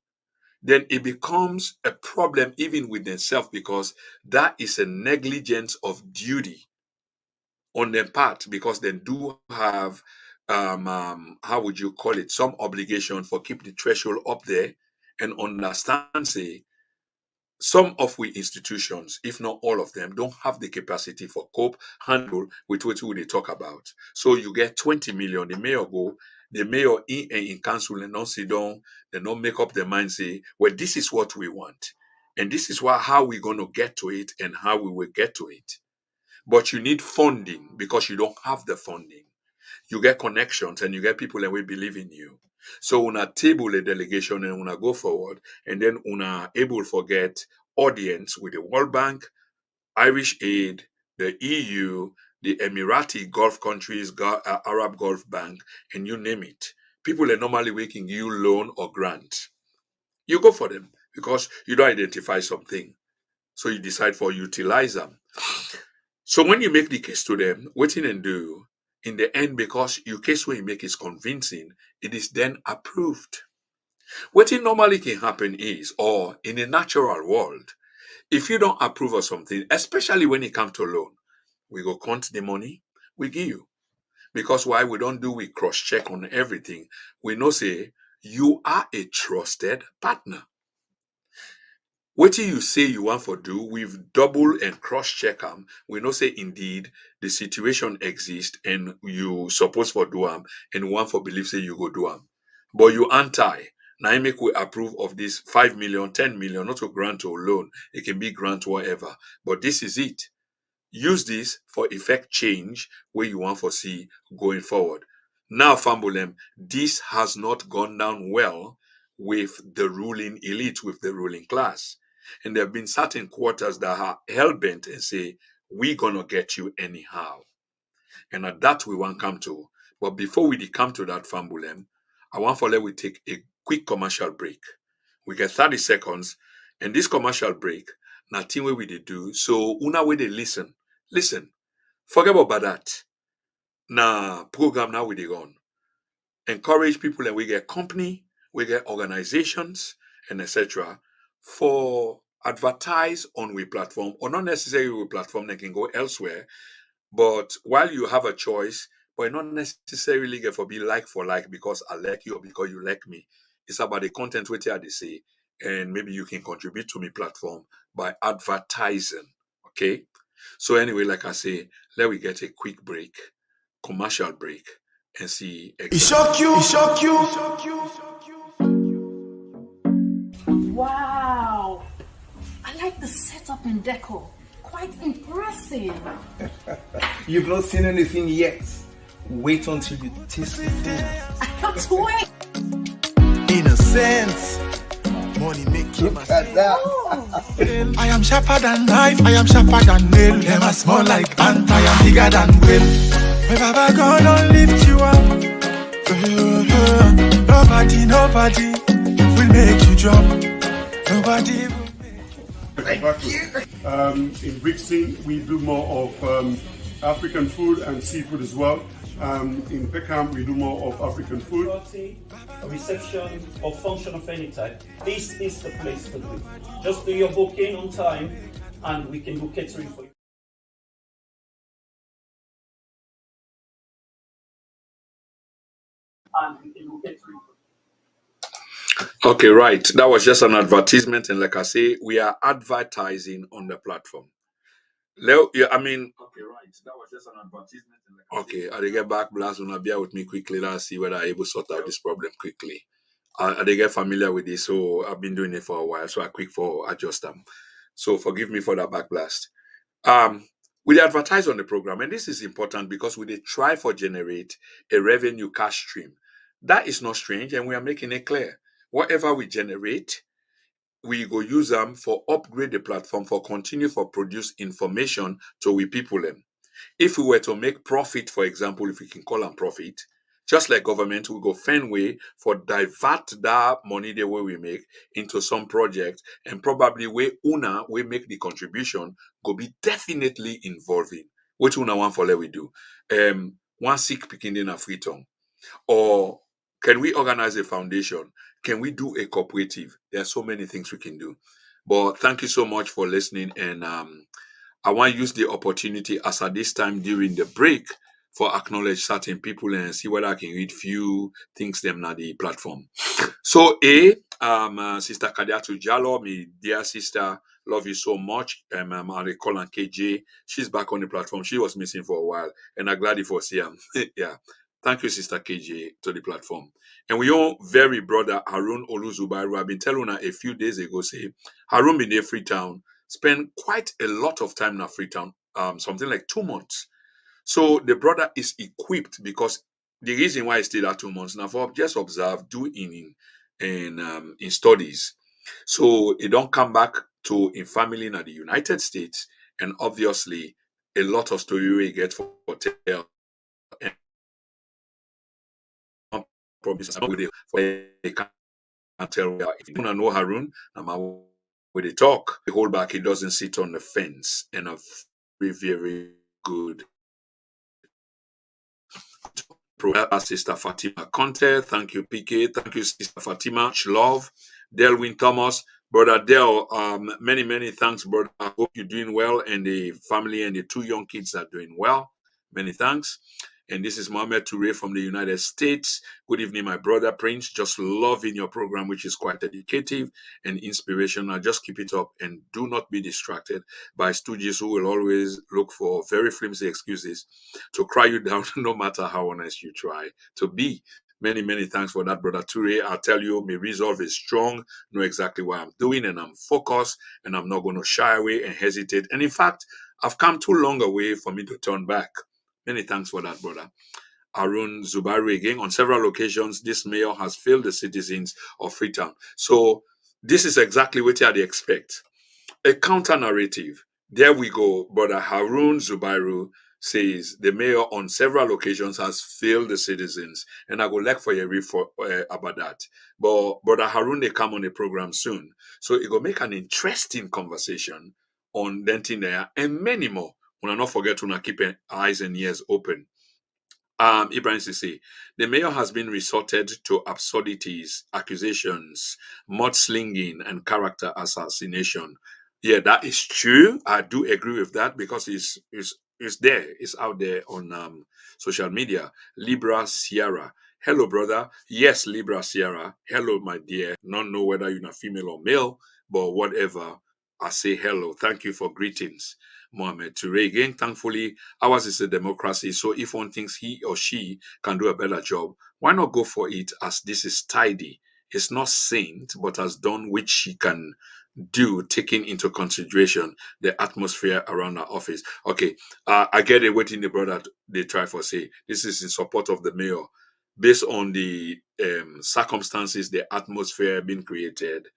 then it becomes a problem even with themselves because that is a negligence of duty on their part because they do have how would you call it some obligation for keep the threshold up there and understand say some of we institutions, if not all of them, don't have the capacity for cope handle with what we talk about. So you get 20 million, the mayor go, the mayor in council and not sit down, they don't make up their mind, say, well, this is what we want. And this is how we're gonna get to it and how we will get to it. But you need funding because you don't have the funding. You get connections and you get people that will believe in you. So una table a delegation and una go forward, and then una able forget audience with the World Bank, Irish Aid, the EU, the Emirati Gulf countries, Arab Gulf Bank, and you name it. People are normally making you loan or grant. You go for them because you don't identify something. So you decide for utilize them. So when you make the case to them, what you then do in the end, because your case when you make is convincing, it is then approved. What it normally can happen is, or in a natural world, if you don't approve of something, especially when it comes to loan, we go count the money we give you. Because why we don't do we cross check on everything. We know say you are a trusted partner. What you say you want for do, we've double and cross check them. We know say indeed the situation exists and you suppose for do them and one for believe say you go do them. But you anti. Now I make we approve of this 5 million, 10 million, not a grant or loan. It can be grant whatever. But this is it. Use this for effect change where you want to see going forward. Now, Fambolem, this has not gone down well with the ruling elite, with the ruling class. And there have been certain quarters that are hell-bent and say, we're going to get you anyhow. And at that we want come to. But before we come to that, Fambolem, I want for let we take a quick commercial break. We get 30 seconds. And this commercial break, nothing where we do. So una way they listen. Listen. Forget about that. na program now we dey run. Encourage people and we get company, we get organizations and etc. for advertise on we platform or not necessarily we platform they can go elsewhere. But while you have a choice, but not necessarily get for like because I like you or because you like me. It's about the content which they say, and maybe you can contribute to my platform by advertising. Okay. So anyway, like I say, let we get a quick break, commercial break, and see It shock you, it shock you. Wow, I like the setup and decor. Quite impressive. You've not seen anything yet. Wait until you taste the food. I can't wait. In a sense, money make you Look at that. I am sharper than knife, I am sharper than nail. Them are small like ant, I am bigger than whale. My Baba gonna lift you up. Nobody will make you jump. Nobody will In Brixton, we do more of African food and seafood as well. In Peckham, we do more of African food. Party, a reception or function of any type, this is the place to do it. Just do your booking on time and we can do catering for you. And we can do catering for you. Okay, right. That was just an advertisement, and like I say, we are advertising on the platform. Yeah, I mean, okay, right. That was just an advertisement. And like okay, I get back, Blast, wanna bear with me quickly. Let's see whether I'm able to sort out this problem quickly. I they get familiar with this, so I've been doing it for a while, so I quick for adjust them. So forgive me for that backblast. We advertise on the program, and this is important because we try for generate a revenue cash stream. That is not strange, and we are making it clear. Whatever we generate, we go use them for upgrade the platform for continue for produce information to we people them. If we were to make profit, for example, if we can call them profit, just like government, we go find way for divert that money the way we make into some project, and probably way una we make the contribution go be definitely involving. What una want for let we do? One sick picking in a FREETOWN. Or can we organize a foundation? Can we do a cooperative? There are so many things we can do. But thank you so much for listening. And I want to use the opportunity as at this time during the break for acknowledge certain people and see whether I can read few things them on the platform. So Sister Kadiatu Jallo, my dear sister, love you so much. I call her KJ. She's back on the platform. She was missing for a while, and I'm glad if was here. Yeah. Thank you, Sister KJ, to the platform. And we all very brother Harun Oluzubairu. I've been telling her a few days ago, say Harun in Freetown, spent quite a lot of time in Freetown, something like 2 months. So the brother is equipped because the reason why he stayed there 2 months now for just observe, do in studies. So he don't come back to in family in the United States, and obviously a lot of story we get for tell and promise with it for a can't tell where if you don't know Harun, I'm with the talk, the whole back he doesn't sit on the fence and a very, very good Sister Fatima Conte. Thank you, PK. Thank you, Sister Fatima. Much love. Delwyn Thomas. Brother Del, many, many thanks, brother. I hope you're doing well and the family and the 2 young kids are doing well. Many thanks. And this is Mohamed Toure from the United States. Good evening, my brother Prince. Just loving your program, which is quite educative and inspirational. Just keep it up and do not be distracted by stooges who will always look for very flimsy excuses to cry you down, no matter how honest you try to be. Many, many thanks for that, Brother Toure. I'll tell you, my resolve is strong, know exactly what I'm doing, and I'm focused, and I'm not going to shy away and hesitate. And in fact, I've come too long away for me to turn back. Many thanks for that, brother. Arun Zubari again. On several occasions, this mayor has failed the citizens of Freetown. So this is exactly what I'd expect. A counter narrative. There we go. Brother Harun Zubairu says the mayor on several occasions has failed the citizens. And I go like for a read for about that. But Brother Harun, they come on the program soon. So it will make an interesting conversation on Denton there and many more. When I not forget to keep eyes and ears open. Ibrahim Sisi, the mayor has been resorted to absurdities, accusations, mudslinging, and character assassination. Yeah, that is true. I do agree with that because it's there, it's out there on social media. Libra Sierra. Hello, brother. Yes, Libra Sierra. Hello, my dear. Not know whether you're a female or male, but whatever. I say hello. Thank you for greetings, Mohammed Toure. Again, thankfully, ours is a democracy, so if one thinks he or she can do a better job, why not go for it as this is tidy? It's not saint, but has done which she can do, taking into consideration the atmosphere around our office. Okay, I get it, waiting the brother they try for say. This is in support of the mayor. Based on the circumstances, the atmosphere being created,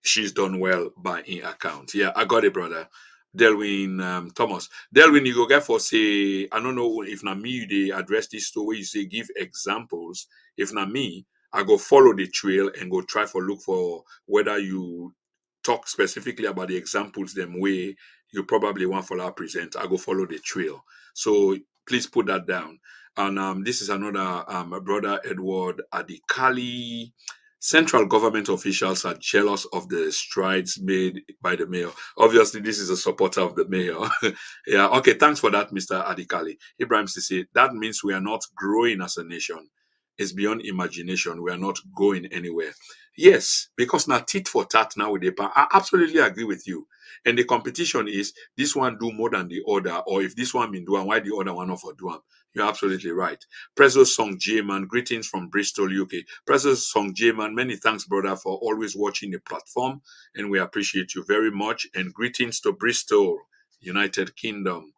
she's done well by in account. Yeah, I got it, brother. Delwin Thomas. Delwin, you go get for say, I don't know if not me they address this story, you say give examples. If not me, I go follow the trail and go try for look for whether you talk specifically about the examples them way you probably want for our present. I go follow the trail. So please put that down. And this is another brother Edward Adikali. Central government officials are jealous of the strides made by the mayor. Obviously, this is a supporter of the mayor. Yeah, okay, thanks for that, Mr. Adikali. Ibrahim Sisi, that means we are not growing as a nation. It's beyond imagination. We are not going anywhere. Yes, because now tit for tat now with the power. I absolutely agree with you. And the competition is this one do more than the other, or if this one been doing, why the other one not for doing? You're absolutely right. Prezo Song J Man, greetings from Bristol, UK. Prezo Song J Man, many thanks, brother, for always watching the platform, and we appreciate you very much. And greetings to Bristol, United Kingdom.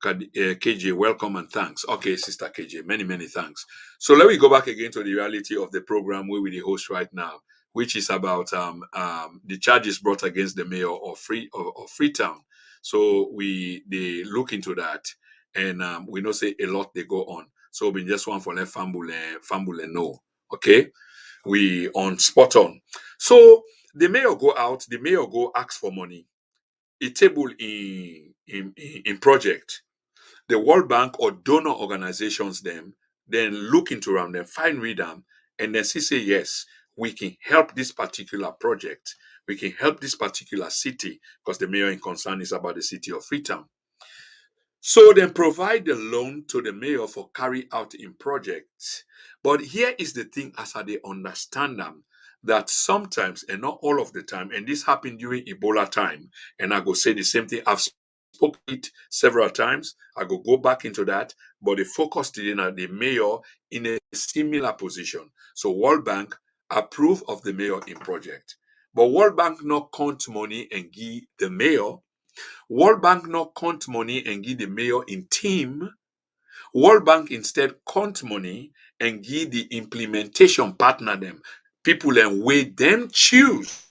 KJ, welcome and thanks. Okay, Sister KJ, many thanks. So let me go back again to the reality of the program where we the host right now, which is about the charges brought against the mayor of Freetown. So they look into that, and we know say a lot they go on. So we just want for let Fambule know. Okay, we on spot on. So the mayor go out, the mayor go ask for money. A table in project. The World Bank or donor organizations them, then look into them, then find read them, and then see say yes, we can help this particular project. We can help this particular city because the mayor in concern is about the city of Freetown. So then provide the loan to the mayor for carry out in projects. But here is the thing as I they understand them, that sometimes and not all of the time, and this happened during Ebola time, and I go say the same thing. I've spoken it several times. I go back into that, but the focus today on the mayor in a similar position. So World Bank approve of the mayor in project. But World Bank not count money and give the mayor. World Bank not count money and give the mayor in team. World Bank instead count money and give the implementation partner them, people and way them choose.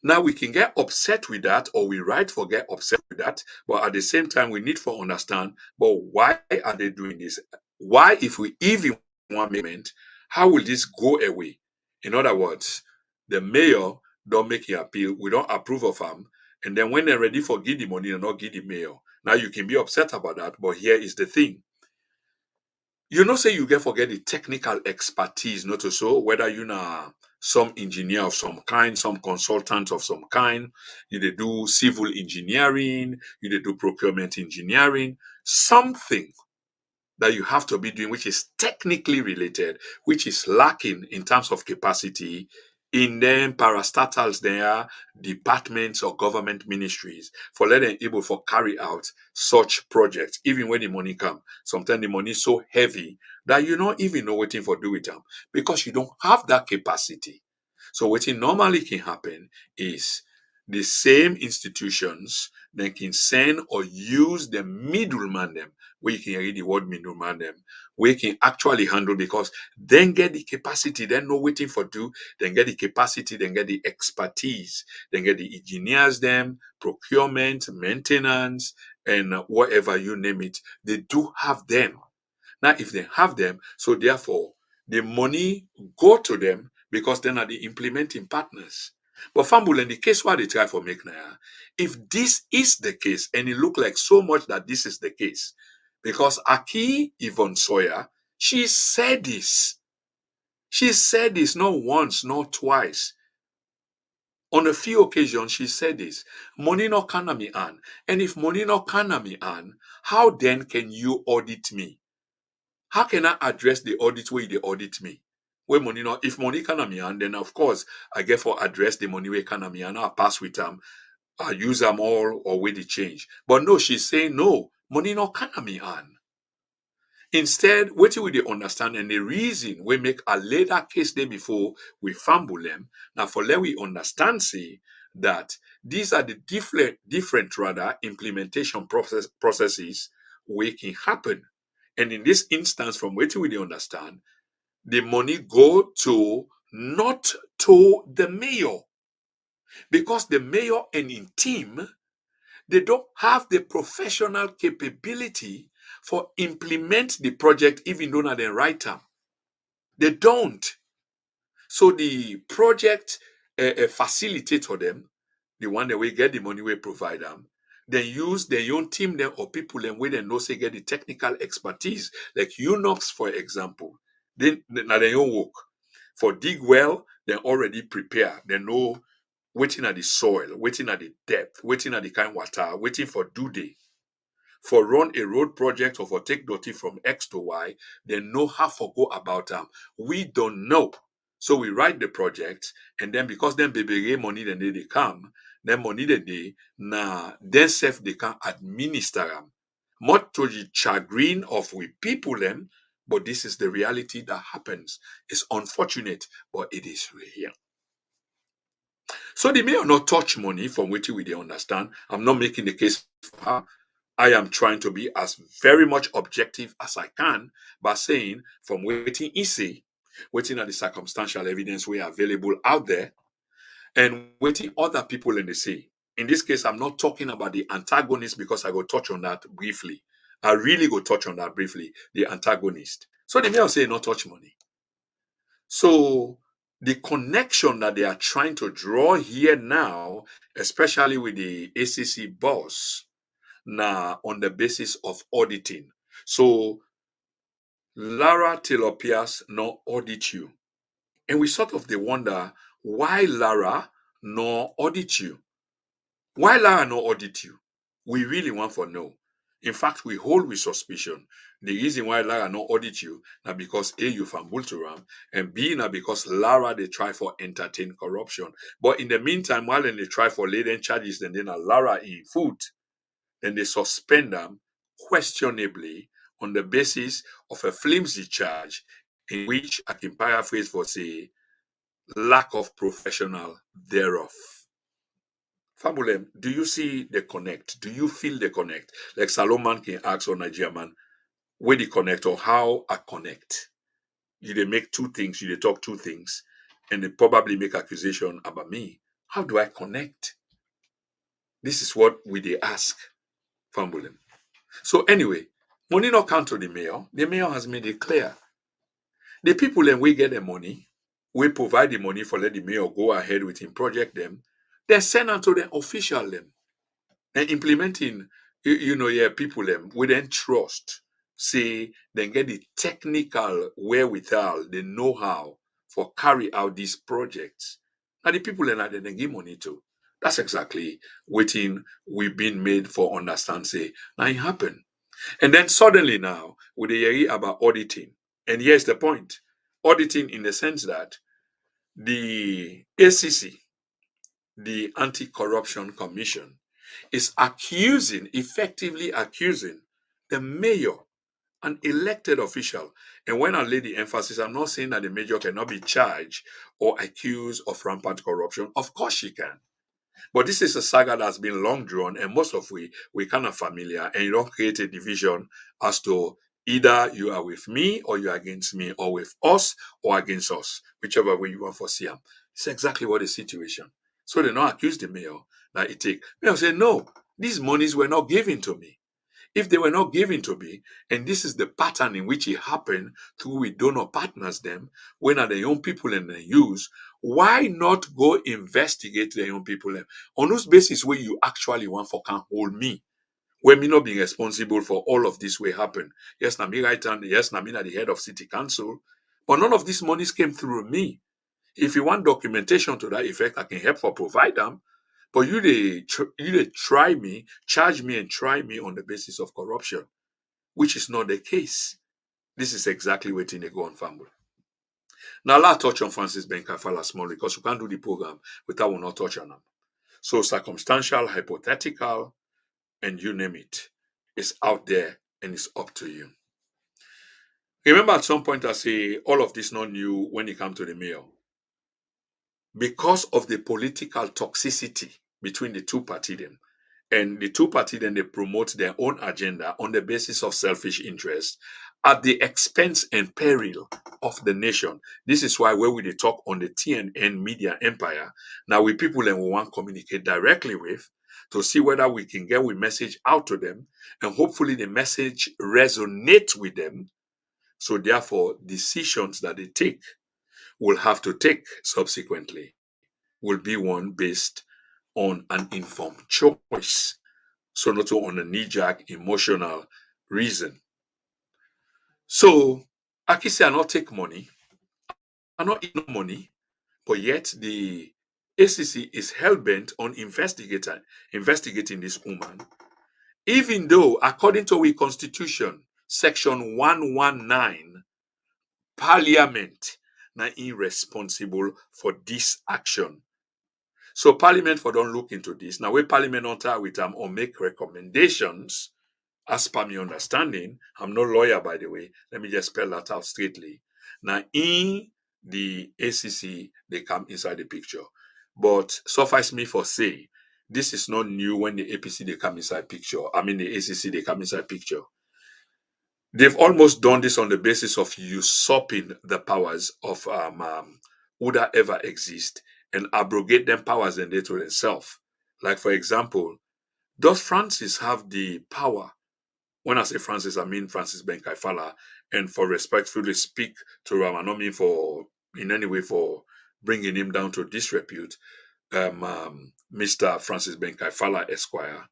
Now we can get upset with that, or we right for get upset with that, but at the same time we need to understand, but why are they doing this? Why, if we even want payment, how will this go away? In other words, the mayor don't make an appeal, we don't approve of him, and then when they're ready for give the money, they not give the mayor. Now you can be upset about that, but here is the thing. You know, say you get forget the technical expertise, not so whether you know some engineer of some kind, some consultant of some kind, you they do civil engineering, you they do procurement engineering, something that you have to be doing, which is technically related, which is lacking in terms of capacity in them parastatals there, departments or government ministries for letting able for carry out such projects, even when the money come. Sometimes the money is so heavy that you don't even know what for do with them because you don't have that capacity. So what normally can happen is the same institutions then can send or use the middleman them, where you can read the word middleman them, where you can actually handle because then get the capacity, then no waiting for do, then get the capacity, then get the expertise, then get the engineers them, procurement, maintenance, and whatever you name it, they do have them. Now, if they have them, so therefore the money go to them because then are the implementing partners. But Fambul, in the case where they try for make now, if this is the case, and it look like so much that this is the case, Because Aki Yvonne Sawyer, she said this. She said this not once, not twice. On a few occasions, she said this. Money no kana me an. And if money no kana me an, how then can you audit me? How can I address the audit where they audit me? Where money no, if money kana me an, then of course I get for address the money where kana me an. I pass with them, I use them all or with the change. But no, she's saying no, money no kana me an. Instead, what we they understand and the reason we make a later case day before we fumble them. Now for let we understand see that these are the different rather implementation processes we can happen. And in this instance, from what we they understand, the money go to not to the mayor. Because the mayor and in team, they don't have the professional capability for implement the project even though not the right time. They don't. So the project facilitator them, the one that we get the money we provide them, then use their own team them or people them where they know say get the technical expertise. Like UNOX, for example. They now their own work. For dig well, they already prepare. They know waiting at the soil, waiting at the depth, waiting at the kind water, waiting for due day. For run a road project or for take dirty from X to Y, they know how to go about them. We don't know. So we write the project, and then because then baby money then they come, then money they then self they can administer them. Not to the chagrin of we people them, but this is the reality that happens. It's unfortunate, but it is real. So they may not touch money from which we they understand. I'm not making the case for her. I am trying to be as very much objective as I can by saying from waiting easy, waiting at the circumstantial evidence we are available out there, and waiting other people in the sea. In this case, I'm not talking about the antagonist because I go touch on that briefly. I really go touch on that briefly, the antagonist. So they may say not touch money. So the connection that they are trying to draw here now, especially with the ACC boss, now on the basis of auditing. So Lara Taylor Pierce no audit you. And we sort of they wonder why Lara no audit you. Why Lara no audit you? We really want to know. In fact, we hold with suspicion. The reason why Lara no audit you now because A, you from Bulturam, and B, now because Lara they try for entertain corruption. But in the meantime, while they try for laden charges, then Lara in foot, then they suspend them questionably on the basis of a flimsy charge in which I can paraphrase for say lack of professional thereof. Fabulem, do you see the connect? Do you feel the connect? Like Salomon can ask on Nigerian man, where the connect or how I connect? You they make two things, you they talk two things, and they probably make accusation about me. How do I connect? This is what we they ask. Fambulem. So anyway, money not come to the mayor. The mayor has made it clear. The people then we get the money, we provide the money for let the mayor go ahead with him project them, then send them to the official them. And implementing, people them we then trust, say, then get the technical wherewithal, the know-how for carry out these projects. And the people then give money to. That's exactly waiting we've been made for understand, say, now it happen. And then suddenly now, with the hear about auditing. And here's the point. Auditing in the sense that the ACC, the Anti-Corruption Commission, is effectively accusing the mayor, an elected official. And when I lay the emphasis, I'm not saying that the mayor cannot be charged or accused of rampant corruption. Of course she can. But this is a saga that's been long drawn, and most of we kind of familiar, and you don't create a division as to either you are with me or you are against me, or with us or against us, whichever way you want to see them. It's exactly what the situation. So they not accuse the mayor that it take. Mayor say, no, these monies were not given to me. If they were not given to me, and this is the pattern in which it happened through with donor partners them, when are the young people in the use, why not go investigate the young people them? On whose basis where you actually want for can hold me? When me not being responsible for all of this will happen. Yes, na me right hand, yes, na me na the head of city council. But none of these monies came through me. If you want documentation to that effect, I can help for provide them. But they try me, charge me and try me on the basis of corruption, which is not the case. This is exactly what they go on family. Now, I'll touch on Francis Ben Kafala small because we can't do the program without we not touch on them. So circumstantial, hypothetical, and you name it, it's out there and it's up to you. Remember at some point I say all of this not new when it comes to the mayor. Because of the political toxicity between the two parties, them, and the two parties then they promote their own agenda on the basis of selfish interest at the expense and peril of the nation. This is why when we talk on the TNN media empire, now we people and we want to communicate directly with to see whether we can get a message out to them and hopefully the message resonates with them. So therefore, decisions that they take will have to take subsequently will be one based on an informed choice. So not on a knee-jerk emotional reason. So Akisi I not take money, I not eat no money, but yet the ACC is hell-bent on investigating this woman, even though according to our constitution, section 119, Parliament na irresponsible for this action. So Parliament for don't look into this. Now, we Parliament enter with them or make recommendations, as per my understanding. I'm no lawyer, by the way. Let me just spell that out straightly. Now, in the ACC, they come inside the picture. But suffice me for say, this is not new when the APC they come inside picture. I mean the ACC they come inside picture. They've almost done this on the basis of usurping the powers of would that ever exist and abrogate them powers and they to themselves. Like for example, does Francis have the power? When I say Francis, I mean Francis Ben Kaifala, and for respectfully speak to Ram, I don't mean for in any way for bringing him down to disrepute, Mr. Francis Ben Kaifala Esquire.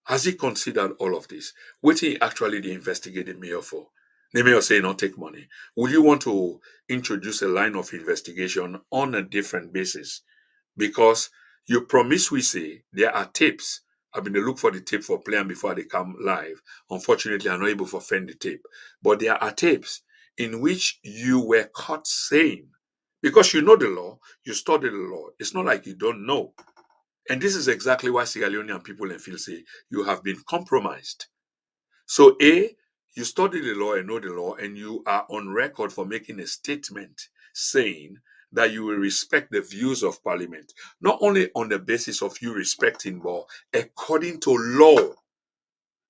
Has he considered all of this? What he actually the investigating mayor for? The mayor say not take money. Would you want to introduce a line of investigation on a different basis? Because you promise we say there are tapes. I've been to look for the tape for playing before they come live. Unfortunately, I'm not able to find the tape. But there are tapes in which you were caught saying, because you know the law, you study the law. It's not like you don't know. And this is exactly why Sierra Leonean people and feel say you have been compromised. So you study the law and know the law, and you are on record for making a statement saying that you will respect the views of Parliament, not only on the basis of you respecting, but according to law,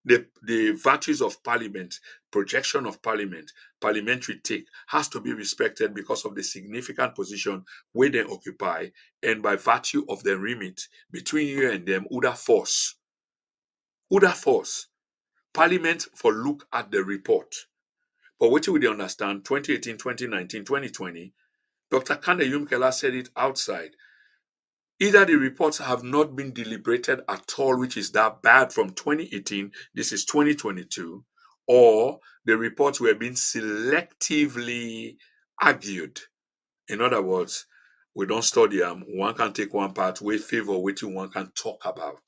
the virtues of Parliament, projection of Parliament, parliamentary take has to be respected because of the significant position where they occupy, and by virtue of the remit between you and them, Uda force. Parliament for look at the report. But what would they understand? 2018, 2019, 2020, Dr. Kande Yumkela said it outside. Either the reports have not been deliberated at all, which is that bad from 2018, this is 2022, or the reports were being selectively argued. In other words, we don't study them. One can take one part, we favor which one can talk about.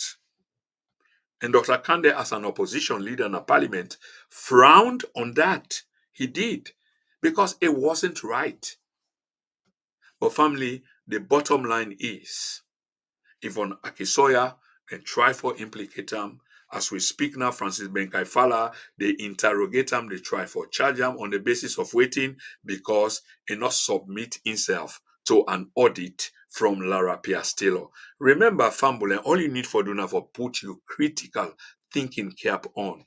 And Dr. Kande, as an opposition leader in the parliament, frowned on that. He did, because it wasn't right. But family, the bottom line is, if on Akisoya and try for implicate him, as we speak now, Francis Ben Kaifala, they interrogate him, they try for charge him on the basis of waiting because he not submit himself to an audit from Lara Piastillo. Remember, Fambule, all you need for doing for put your critical thinking cap on.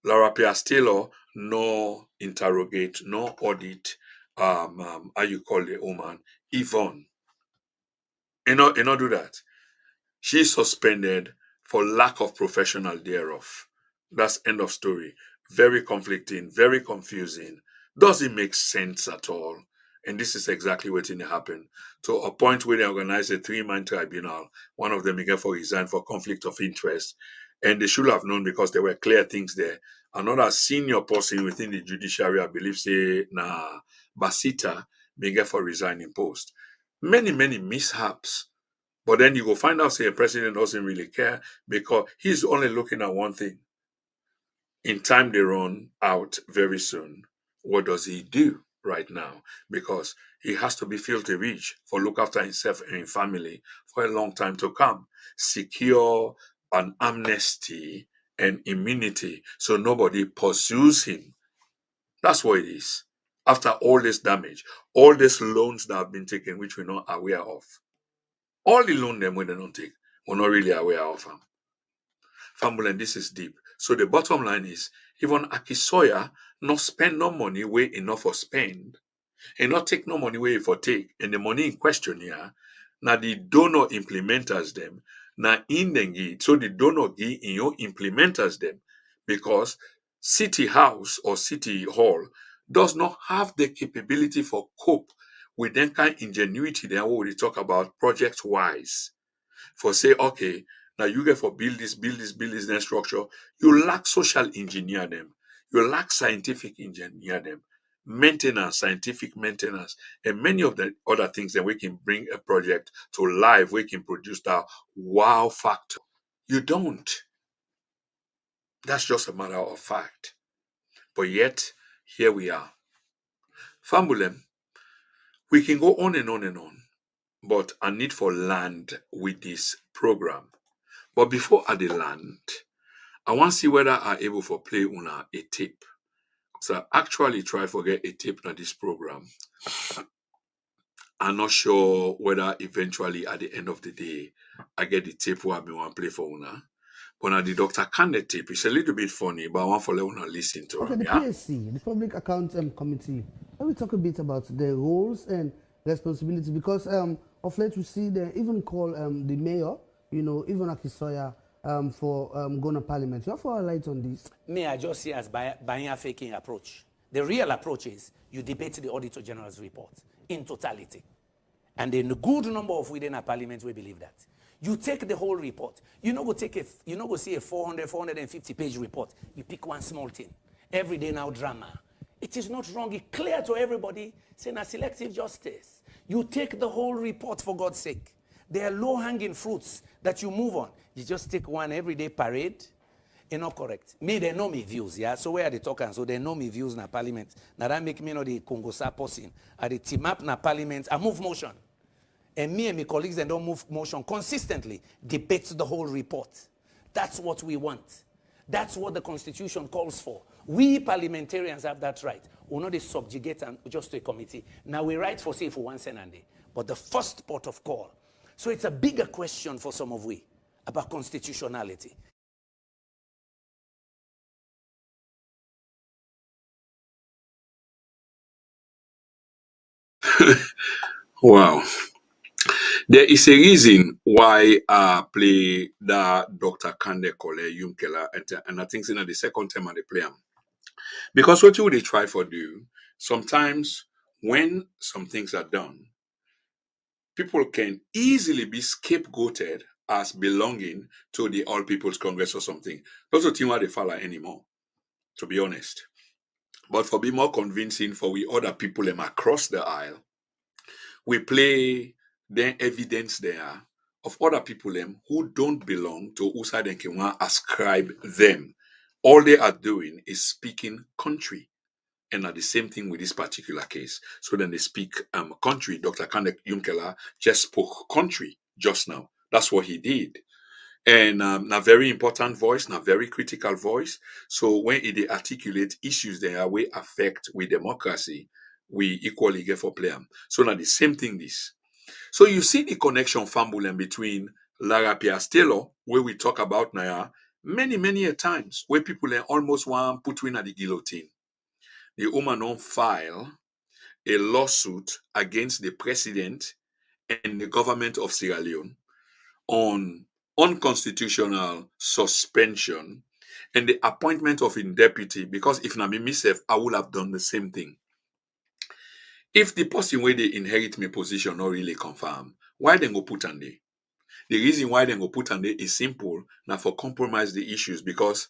Lara Piastillo no interrogate, no audit, how you call the woman, Yvonne. You not do that. She's suspended for lack of professional thereof. That's end of story. Very conflicting, very confusing. Doesn't make sense at all. And this is exactly what happened. To a point where they organized a 3-man tribunal. One of them began for resign for conflict of interest. And they should have known because there were clear things there. Another senior person within the judiciary, I believe, say, Basita, may get for resigning post. Many, many mishaps. But then you go find out, say, a president doesn't really care because he's only looking at one thing. In time, they run out very soon. What does he do right now? Because he has to be filthy rich for look after himself and his family for a long time to come. Secure an amnesty and immunity so nobody pursues him. That's what it is. After all this damage, all these loans that have been taken, which we're not aware of, all the loan them when they don't take, we're not really aware of them. Family, this is deep. So the bottom line is, even Akisoya not spend no money way enough for spend, and not take no money way for take. And the money in question here, now the donor implementers them, now in the give. So the donor give in your implementers them, because City House or City Hall does not have the capability for cope with that kind of ingenuity then what we talk about project wise. For say, okay, now you get for build this then structure. You lack social engineer them. You lack scientific engineer them. Maintenance, scientific maintenance, and many of the other things that we can bring a project to life, we can produce that wow factor. You don't. That's just a matter of fact. But yet, here we are. Fambulem, we can go on and on and on, but I need for land with this program. But before I land, I want to see whether I'm able to play una a tape. So I actually try to get a tape on this program. I'm not sure whether eventually at the end of the day I get the tape where I want to play for una. But now the Dr. Kande tape, it's a little bit funny, but I want to let una listen to Okay, it. the Yeah? PSC, the Public Accounts Committee. Let me talk a bit about the roles and responsibility because of late we see they even call the mayor, even Akisoya, for going to parliament. You have to highlight on this. Me, I just see as buying a faking approach. The real approach is you debate the Auditor General's report in totality. And then a good number of within a parliament will believe that. You take the whole report. You know go see a 450 page report. You pick one small thing. Every day now drama. It is not wrong. It's clear to everybody. Saying a selective justice. You take the whole report for God's sake. There are low-hanging fruits that you move on. You just take one everyday parade. It's not correct. Me, they know me views, yeah? So where are they talking? So they know me views in parliament. Now that make me know the Congosa person. At the team up in parliament, I move motion. And me and my colleagues, they don't move motion consistently. Debate the whole report. That's what we want. That's what the Constitution calls for. We parliamentarians have that right. We're not subjugate and just to a committee. Now we write for say for one Sunday. But the first port of call. So it's a bigger question for some of we about constitutionality. Wow. There is a reason why I play that Dr. Kande Kole Yunkela, and I think it's the second time I play him. Because what you would try for do, sometimes when some things are done, people can easily be scapegoated as belonging to the All People's Congress or something. Those are things why they follow anymore, to be honest. But for be more convincing for we other people them across the aisle, we play the evidence there of other people them who don't belong to who side and can ascribe them. All they are doing is speaking country. And at the same thing with this particular case. So then they speak country. Dr. Kande Yunkela just spoke country just now. That's what he did. And a very important voice, a very critical voice. So when it articulate issues that will affect with democracy, we equally get for play. So now the same thing this. So you see the connection fambulen between Lara Piastello, where we talk about now, many a times, where people almost want put in at the guillotine. The woman don't file a lawsuit against the president and the government of Sierra Leone on unconstitutional suspension and the appointment of a deputy, because if not me myself, I would have done the same thing. If the person where they inherit my position not really confirm, why then go put on there? The reason why they go put on there is simple. Now for compromise the issues because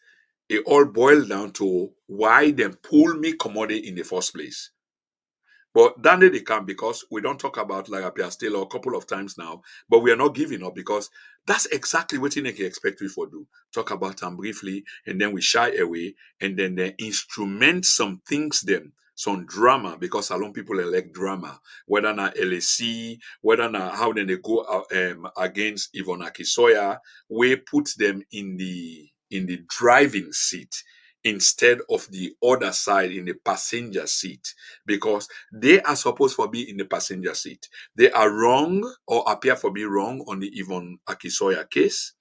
it all boils down to why they pull me commodity in the first place. But then they come because we don't talk about Larapia still a couple of times now, but we are not giving up because that's exactly what you can expect we for do. Talk about them briefly, and then we shy away, and then they instrument some things them, some drama, because salon people elect drama, whether not LAC, whether not how then they go against Yvonne Akisoya, we put them in the driving seat instead of the other side in the passenger seat because they are supposed to be in the passenger seat. They are wrong or appear to be wrong on the Yvonne Akisoya case,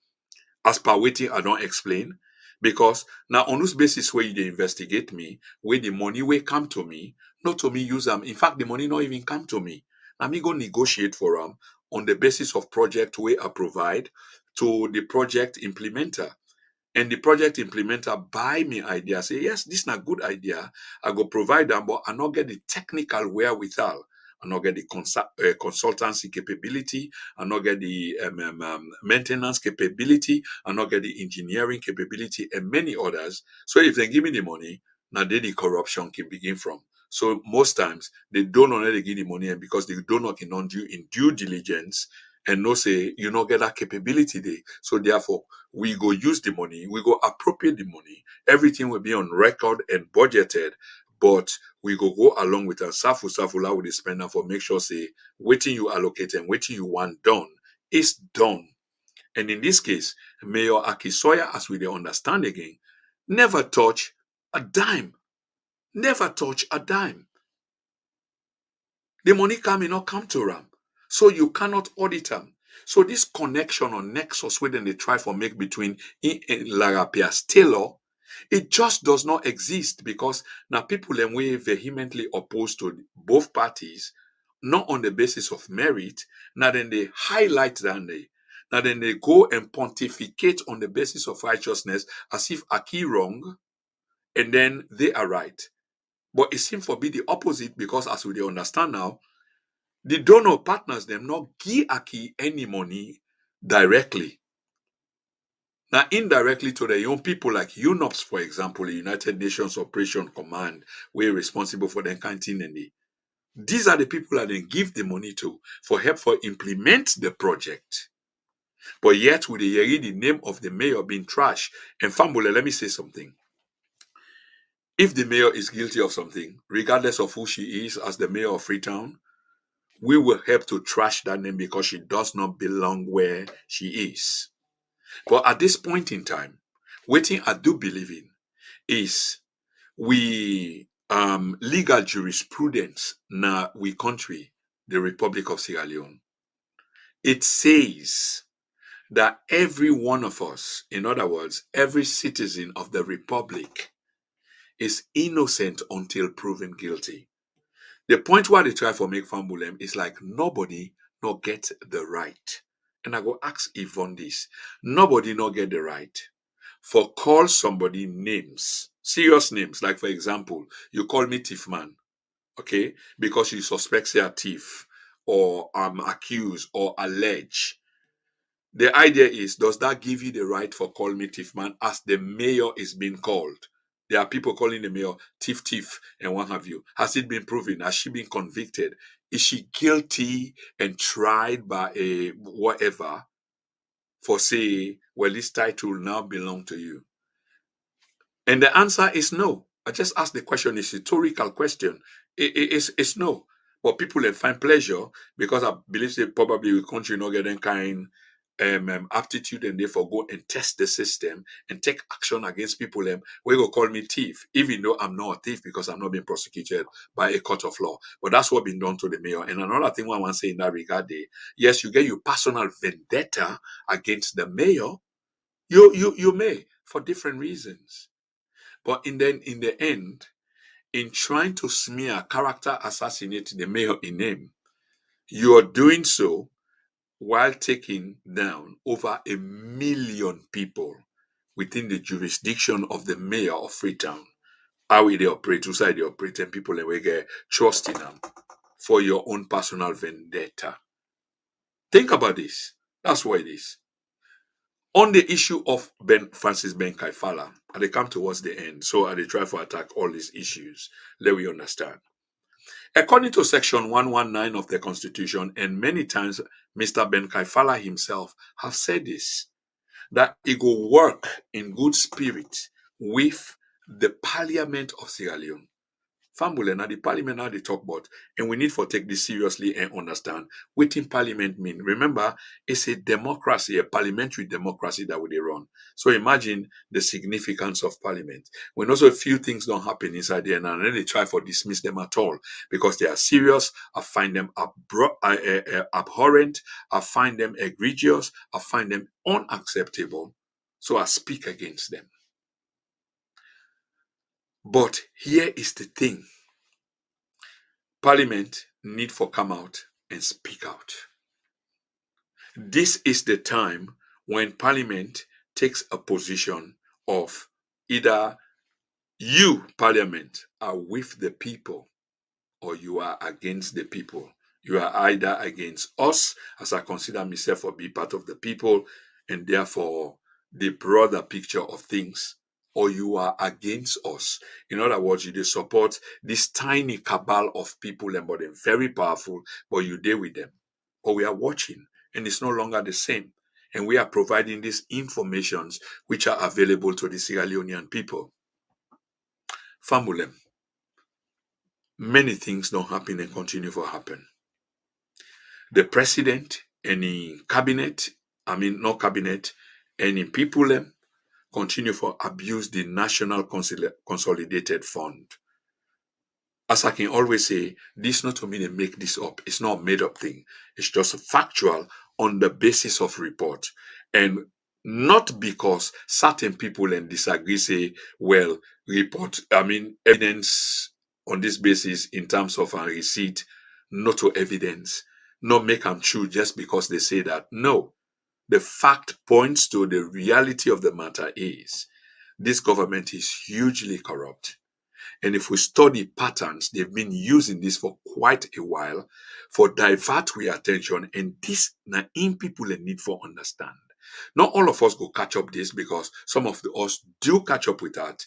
as per waiting I don't explain. Because now on this basis where you investigate me, where the money will come to me, not to me use them. In fact, the money not even come to me. Now me go negotiate for them on the basis of project where I provide to the project implementer. And the project implementer buy me idea, say, yes, this is a good idea. I go provide them, but I not get the technical wherewithal. I not get the consultancy capability. I not get the maintenance capability. I not get the engineering capability and many others. So if they give me the money, now then the corruption can begin from. So most times they don't know they give the money and because they don't know in due diligence and no say you not get that capability there. So therefore we go use the money, we go appropriate the money, everything will be on record and budgeted, but we go along with a safula with the spender for make sure say waiting you allocate and waiting you want done is done. And in this case, Mayor Akisoya, as we dey understand again, never touch a dime. Never touch a dime. The money come not come to Ram. So you cannot audit them. So this connection or nexus within they try for make between Larapia's Taylor, it just does not exist because now people them way vehemently opposed to both parties, not on the basis of merit. Now then they highlight that now then they go and pontificate on the basis of righteousness as if Aki wrong, and then they are right. But it seems to be the opposite because as we understand now, the donor partners them not give Aki any money directly. Now, indirectly to their own people like UNOPS, for example, the United Nations Operation Command, we're responsible for the canteen and these are the people that they give the money to for help for implement the project. But yet, with the name of the mayor being trashed, and Fambule, let me say something. If the mayor is guilty of something, regardless of who she is as the mayor of Freetown, we will help to trash that name because she does not belong where she is. But at this point in time, waiting I do believe in is we legal jurisprudence na we country, the Republic of Sierra Leone. It says that every one of us, in other words, every citizen of the Republic is innocent until proven guilty. The point why they try for make Fambulem is like nobody not get the right. And I go ask Yvonne this. Nobody not get the right for call somebody names, serious names. Like for example, you call me thief man, okay? Because you suspect say a thief or accused or allege. The idea is, does that give you the right for call me thief man as the mayor is being called? There are people calling the mayor thief, and what have you. Has it been proven? Has she been convicted? Is she guilty and tried by a whatever for say, well, this title now belong to you? And the answer is no. I just asked the question, it's a rhetorical question. It's no. But people find pleasure because I believe they probably will country not getting kind aptitude and therefore go and test the system and take action against people we go call me thief, even though I'm not a thief because I'm not being prosecuted by a court of law. But that's what been done to the mayor. And another thing I want to say in that regard, yes, you get your personal vendetta against the mayor. You may for different reasons. But in the end, in trying to smear, character assassinate the mayor in name, you are doing so while taking down over 1 million people within the jurisdiction of the mayor of Freetown. How they operate, who side they operate, and people that we get trust in them for your own personal vendetta. Think about this. That's what it is. On the issue of Francis Ben Kaifala, and they come towards the end, so they try to attack all these issues. Let we understand. According to Section 119 of the Constitution, and many times Mr. Ben Kaifala himself have said this, that he will work in good spirit with the Parliament of Sierra Leone. Family, now the parliament now they talk about, and we need to take this seriously and understand what in parliament mean. Remember, it's a democracy, a parliamentary democracy that we run. So imagine the significance of parliament. When also a few things don't happen inside there, and then they try to dismiss them at all because they are serious. I find them abhorrent. I find them egregious. I find them unacceptable. So I speak against them. But here is the thing. Parliament need for come out and speak out. This is the time when Parliament takes a position of either you, Parliament, are with the people or you are against the people. You are either against us, as I consider myself to be part of the people, and therefore the broader picture of things, or you are against us. In other words, you support this tiny cabal of people, and but they're very powerful, but you deal with them. Or we are watching, and it's no longer the same. And we are providing these informations which are available to the Sierra Leonean people. Family, many things don't happen and continue to happen. The president, any cabinet, not cabinet, any people continue to abuse the National Consolidated Fund. As I can always say, this not to mean they make this up. It's not a made up thing. It's just factual on the basis of report. And not because certain people disagree, say, well, evidence on this basis in terms of a receipt, not to evidence, not make them true just because they say that. No, the fact points to the reality of the matter is this government is hugely corrupt. And if we study patterns, they've been using this for quite a while for divert our attention. And this now in people need for understand. Not all of us go catch up this because some of us do catch up with that.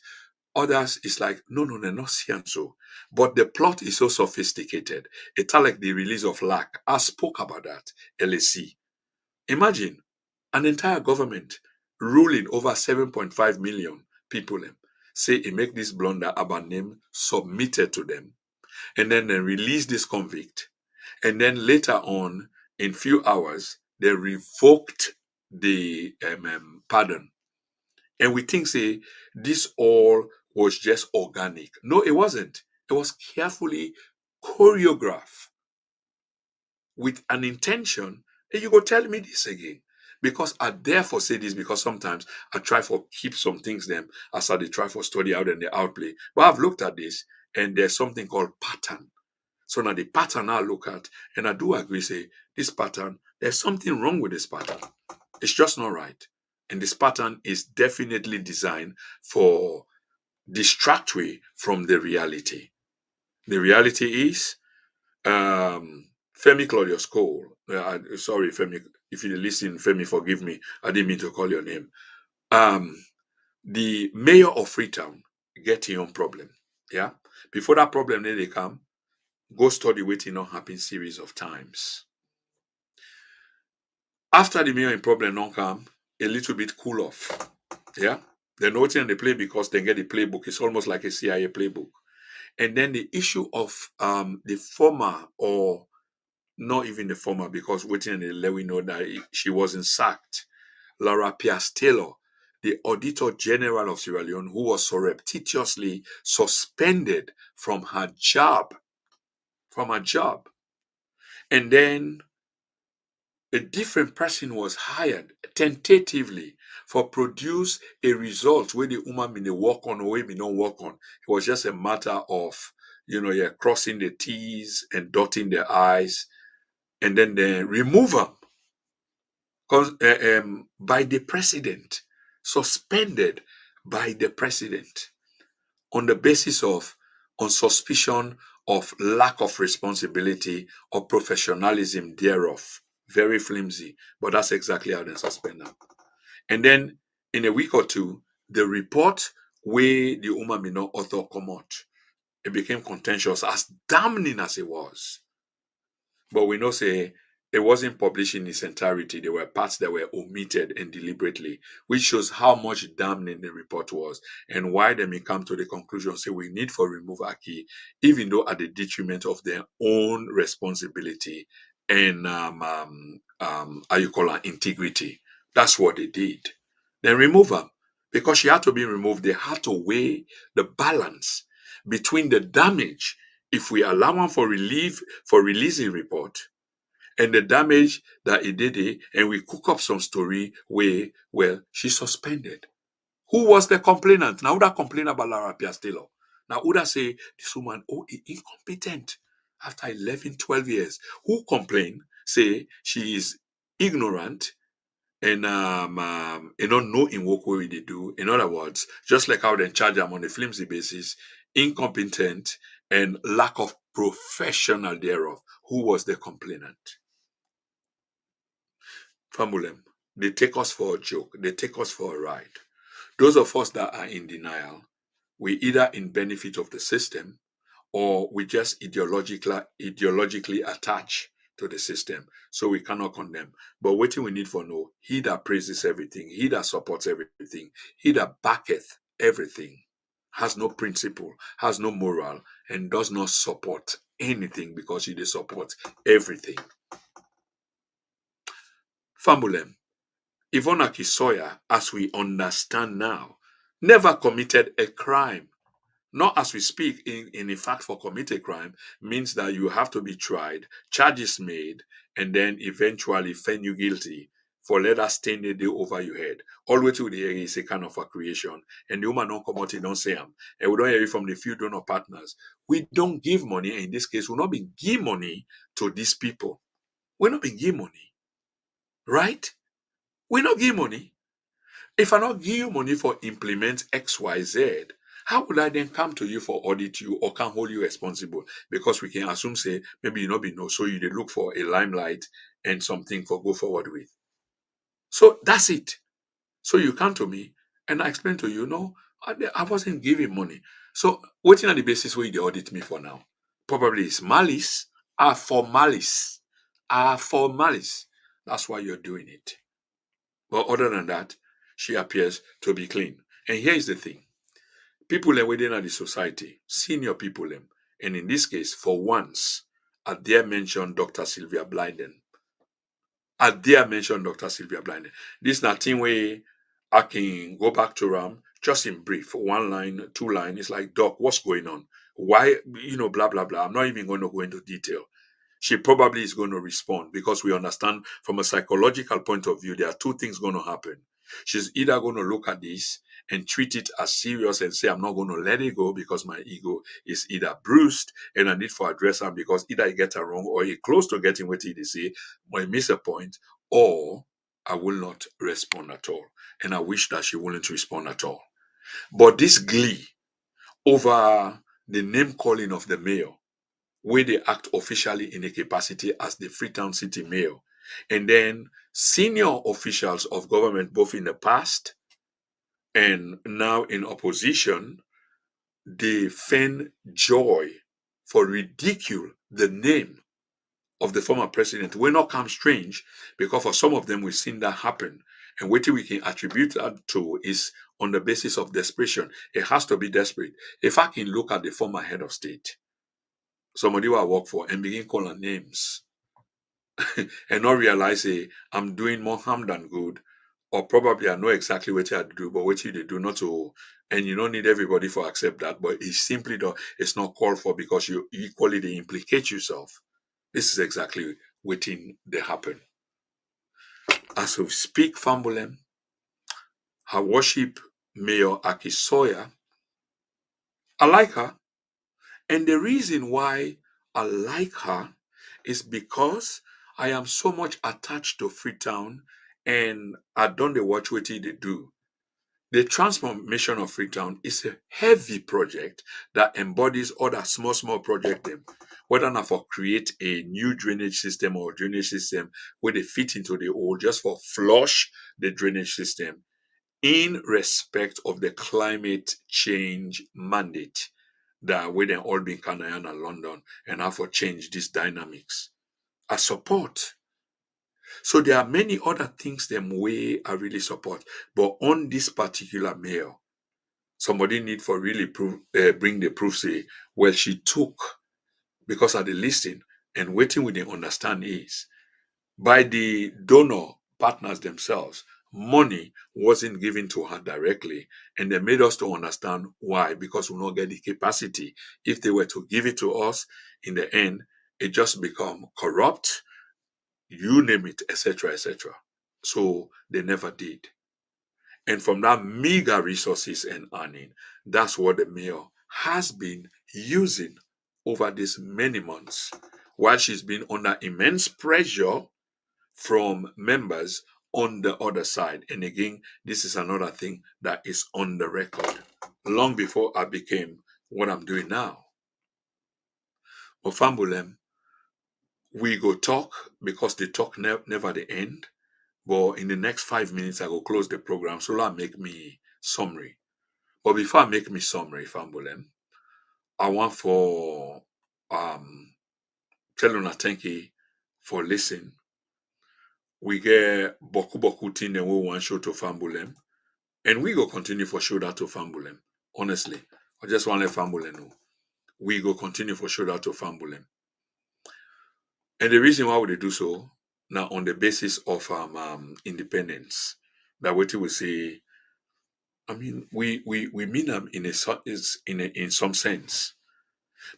Others is like, no, not so. But the plot is so sophisticated. It's like the release of LAC. I spoke about that, LAC. Imagine an entire government ruling over 7.5 million people. Say he make this blunder about name submitted to them. And then they release this convict. And then later on, in few hours, they revoked the pardon. And we think, say, this all was just organic. No, it wasn't. It was carefully choreographed with an intention. And you go tell me this again. Because I therefore say this because sometimes I try for keep some things them as I try for study out and they outplay. But I've looked at this and there's something called pattern. So now the pattern I look at and I do agree, say, this pattern, there's something wrong with this pattern. It's just not right. And this pattern is definitely designed for distract way from the reality. The reality is Femi Claudius Cole. Sorry, Femi, if you listen, Femi, forgive me. I didn't mean to call your name. The mayor of Freetown get your own problem. Yeah. Before that problem, then they come, go study waiting on happen series of times. After the mayor in problem don't come, a little bit cool off. Yeah. They're not in the play because they get the playbook. It's almost like a CIA playbook. And then the issue of the former, or not even the former, because waiting and let we know that she wasn't sacked, Laura Pias-Taylor, the Auditor General of Sierra Leone, who was surreptitiously suspended from her job. And then a different person was hired tentatively for produce a result where the woman may work on or where may not work on. It was just a matter of, crossing the T's and dotting the I's, and then they remove them by the president, suspended by the president on the basis of, on suspicion of lack of responsibility or professionalism thereof. very flimsy, but that's exactly how they suspend them. And then in a week or two, the report where the woman may not author come out, it became contentious, as damning as it was. But we know say it wasn't published in its entirety. There were parts that were omitted and deliberately, which shows how much damning the report was and why they may come to the conclusion say we need for remove Aki, even though at the detriment of their own responsibility and how you call her integrity. That's what they did. Then remove her. Because she had to be removed, they had to weigh the balance between the damage if we allow one for releasing report and the damage that it did, and we cook up some story where, well, she's suspended. Who was the complainant? Now that complain about Lara Piastello. Now would say this woman, oh, incompetent after 11, 12 years. Who complain? Say she is ignorant and don't know in what way they do. In other words, just like how they charge them on a flimsy basis, incompetent and lack of professional thereof. Who was the complainant? Famulem, they take us for a joke. They take us for a ride. Those of us that are in denial, we either in benefit of the system or we just ideologically attach to the system. So we cannot condemn. But what we need for know, he that praises everything, he that supports everything, he that backeth everything, has no principle, has no moral, and does not support anything because he does support everything. Famulem, Ivona Kisoya, as we understand now, never committed a crime. Not as we speak, in fact, for commit a crime means that you have to be tried, charges made, and then eventually found you guilty for let us stand the day over your head. All the way to the air is a kind of a creation. And the woman don't come out, don't say them. And we don't hear it from the few donor partners. We don't give money, and in this case, we're not being give money to these people. We're not being give money. Right? We're not give money. If I not give you money for implement XYZ, how would I then come to you for audit you or can hold you responsible? Because we can assume, say, maybe you not be no, so you they look for a limelight and something for go forward with. So that's it. So you come to me and I explain to you, no, I wasn't giving money. So waiting on the basis where you audit me for now. Probably it's malice, for malice, for malice. That's why you're doing it. But other than that, she appears to be clean. And here is the thing. People within the society, senior people, and in this case, for once, at their mention, Dr. Sylvia Blyden. At their mention, Dr. Sylvia Blyden. This is nothing where I can go back to Ram, just in brief, one line, two line. It's like, Doc, what's going on? Why, blah, blah, blah. I'm not even going to go into detail. She probably is going to respond because we understand from a psychological point of view, there are two things going to happen. She's either going to look at this and treat it as serious and say, I'm not going to let it go because my ego is either bruised and I need to address her because either I get her wrong or he close to getting what he say, or I miss a point, or I will not respond at all. And I wish that she wouldn't respond at all. But this glee over the name calling of the mayor, where they act officially in a capacity as the Freetown City Mayor, and then senior officials of government, both in the past and now in opposition, they feign joy for ridicule the name of the former president. Will not come strange because for some of them we've seen that happen. And what we can attribute that to is on the basis of desperation. It has to be desperate. If I can look at the former head of state, somebody who I work for, and begin calling names and not realize I'm doing more harm than good, or probably I know exactly what I do, but what you do not to, and you don't need everybody for accept that, but it's simply it's not called for because you equally they implicate yourself. This is exactly what they happen. As we speak, Fambulem, her worship Mayor Akisoya, I like her. And the reason why I like her is because I am so much attached to Freetown and I don't watch what they do. The transformation of Freetown is a heavy project that embodies other small projects. whether not for create a new drainage system or drainage system where they fit into the old, just for flush the drainage system in respect of the climate change mandate that we then all been Canadian and London and have to change these dynamics. I support. So there are many other things them way I really support. But on this particular mail, somebody need for really bring the proof, say, well, she took, because of the listing, and waiting with the understand is, by the donor partners themselves, money wasn't given to her directly, and they made us to understand why, because we don't get the capacity. If they were to give it to us, in the end, it just become corrupt, you name it, etc., etc. So they never did. And from that meager resources and earning, that's what the mayor has been using over these many months, while she's been under immense pressure from members on the other side. And again, this is another thing that is on the record long before I became what I'm doing now. But Fambulem, we go talk because the talk never the end. But in the next 5 minutes, I will close the program. So I'll make me summary. But before I make me summary, Fambulem, I want for tell una thank you for listening. We get boku thing and we want show to Fambulem. And we go continue for show that to Fambulem. Honestly. I just want to let Fambulem know. We go continue for show that to Fambulem. And the reason why we do so, now on the basis of independence, that what we say, I mean, we mean them in some sense.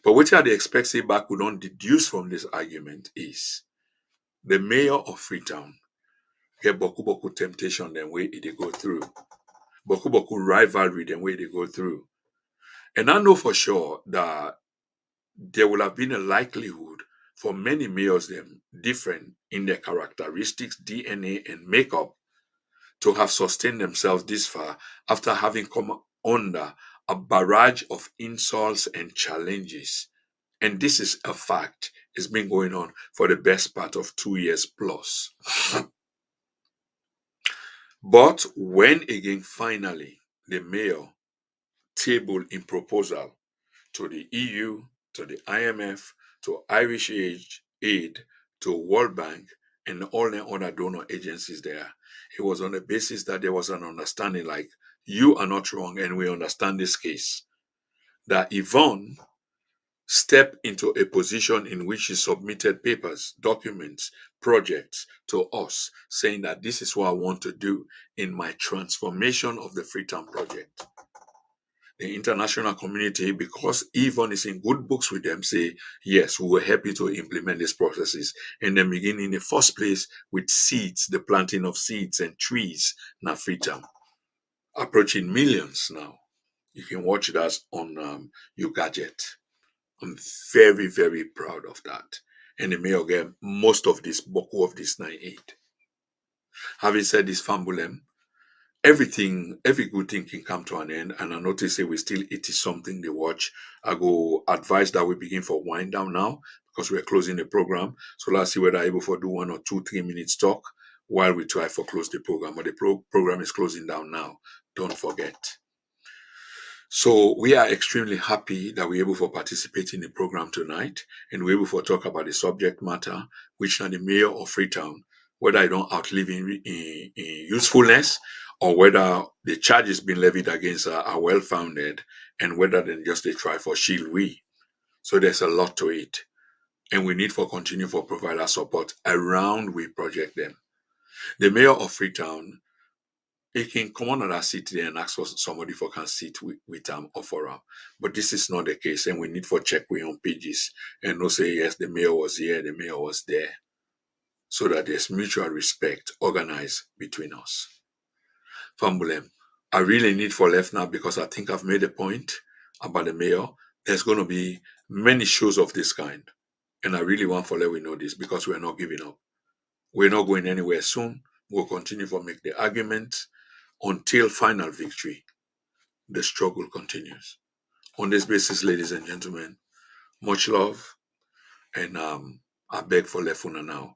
But what are the expect say back we don't deduce from this argument is the mayor of Freetown get boku temptation then way they go through. Boku rivalry then way they go through. And I know for sure that there will have been a likelihood for many mayors them different in their characteristics, DNA, and makeup to have sustained themselves this far after having come under a barrage of insults and challenges. And this is a fact. It's been going on for the best part of 2 years plus. But when again, finally, the mayor tabled in proposal to the EU, to the IMF, to Irish Aid, to World Bank, and all the other donor agencies there, it was on the basis that there was an understanding like, you are not wrong and we understand this case. That Yvonne stepped into a position in which she submitted papers, documents, projects to us, saying that this is what I want to do in my transformation of the Freetown project. The international community, because Yvonne is in good books with them, say, yes, we were happy to implement these processes. And then begin in the first place with seeds, the planting of seeds and trees in Freetown, approaching millions now. You can watch that on your gadget. I'm very, very proud of that. And the mayor get most of this, boku of this 9-8. Having said this, Fambulem, every good thing can come to an end. And I notice that we still 80 something they watch. I go advise that we begin for wind down now because we're closing the program. So let's see whether I'm able to do 1 or 2, 3 minutes talk while we try for close the program. But the program is closing down now. Don't forget. So we are extremely happy that we're able to participate in the program tonight and we're able to talk about the subject matter, which are the mayor of Freetown, whether I don't outlive in usefulness or whether the charges being levied against her are well-founded and whether they just they try for shield we. So there's a lot to it. And we need for continue for provider support around we project them. The mayor of Freetown, he can come on that seat there and ask for somebody for can sit with him or for him. But this is not the case, and we need for check we on pages and no say yes, the mayor was here, the mayor was there, so that there's mutual respect organized between us. Fambulem, I really need for left now because I think I've made a point about the mayor. There's going to be many shows of this kind, and I really want for let we know this because we're not giving up. We're not going anywhere soon. We'll continue to make the argument until final victory. The struggle continues. On this basis, ladies and gentlemen, much love. And I beg for left una now.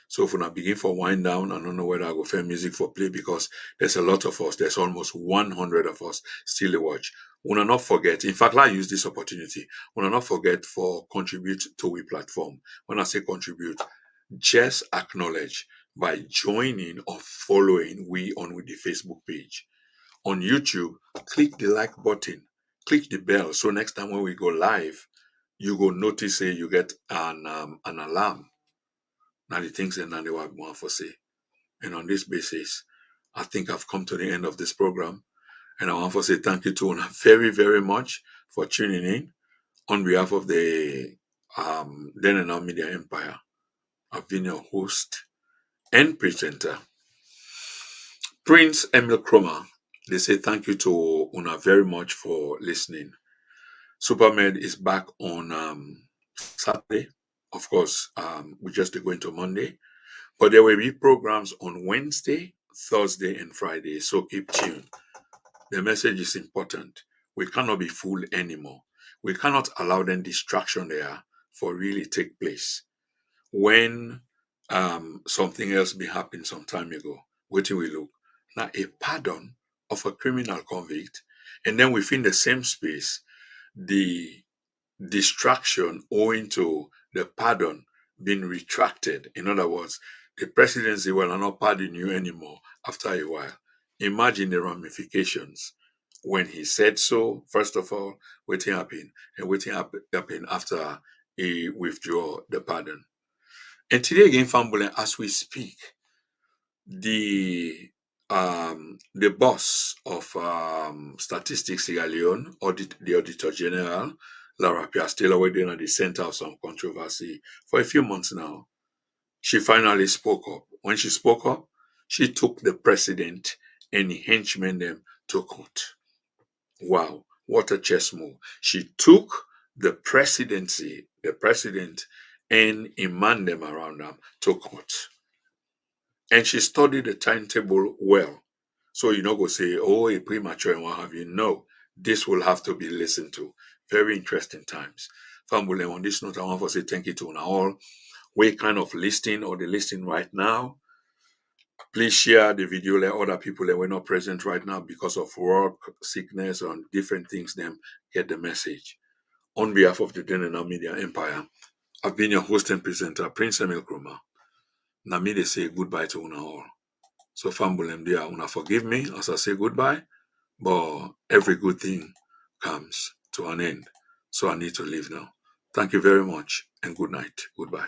So if una begin for wind down, I don't know whether I go fair music for play because there's a lot of us. There's almost 100 of us still to watch. Una not forget. In fact, I use this opportunity. Una not forget for contribute to we platform. When I say contribute, just acknowledge by joining or following we on with the Facebook page. On YouTube, click the like button, click the bell. So next time when we go live, you go notice you get an alarm. Now the things that they were going for say. And on this basis, I think I've come to the end of this program. And I want to say thank you to Una very, very much for tuning in. On behalf of the Then and Now Media Empire, I've been your host and presenter, Prince Emil Cromer. They say thank you to Una very much for listening. Supermed is back on Saturday. Of course, we just go into Monday. But there will be programs on Wednesday, Thursday, and Friday. So keep tuned. The message is important. We cannot be fooled anymore. We cannot allow them distraction there for really take place. When something else be happened some time ago, what do we look? Now a pardon of a criminal convict, and then within the same space, the distraction owing to the pardon being retracted. In other words, the presidency will not pardon you anymore after a while. Imagine the ramifications when he said so. First of all, what happened and what happened after he withdrew the pardon. And today again, Fambule, as we speak, the boss of statistics Sierra Leone, the Auditor General, Laura Pia, still already at the center of some controversy for a few months now. She finally spoke up. When she spoke up, she took the president and the henchmen them to court. Wow, what a chess move. She took the presidency, the president, and a man them around them to court. And she studied the timetable well. So you not go say, oh, a premature and what have you. No, this will have to be listened to. Very interesting times. Family, on this note, I want to say thank you to all. We kind of listening or the listening right now. Please share the video, let other people that were not present right now because of work, sickness, or different things, them get the message. On behalf of the Then and Now Media Empire, I've been your host and presenter, Prince Emil Krumah. Now me they say goodbye to una all. So Fambulem there, una forgive me as I say goodbye, but every good thing comes to an end. So I need to leave now. Thank you very much and good night. Goodbye.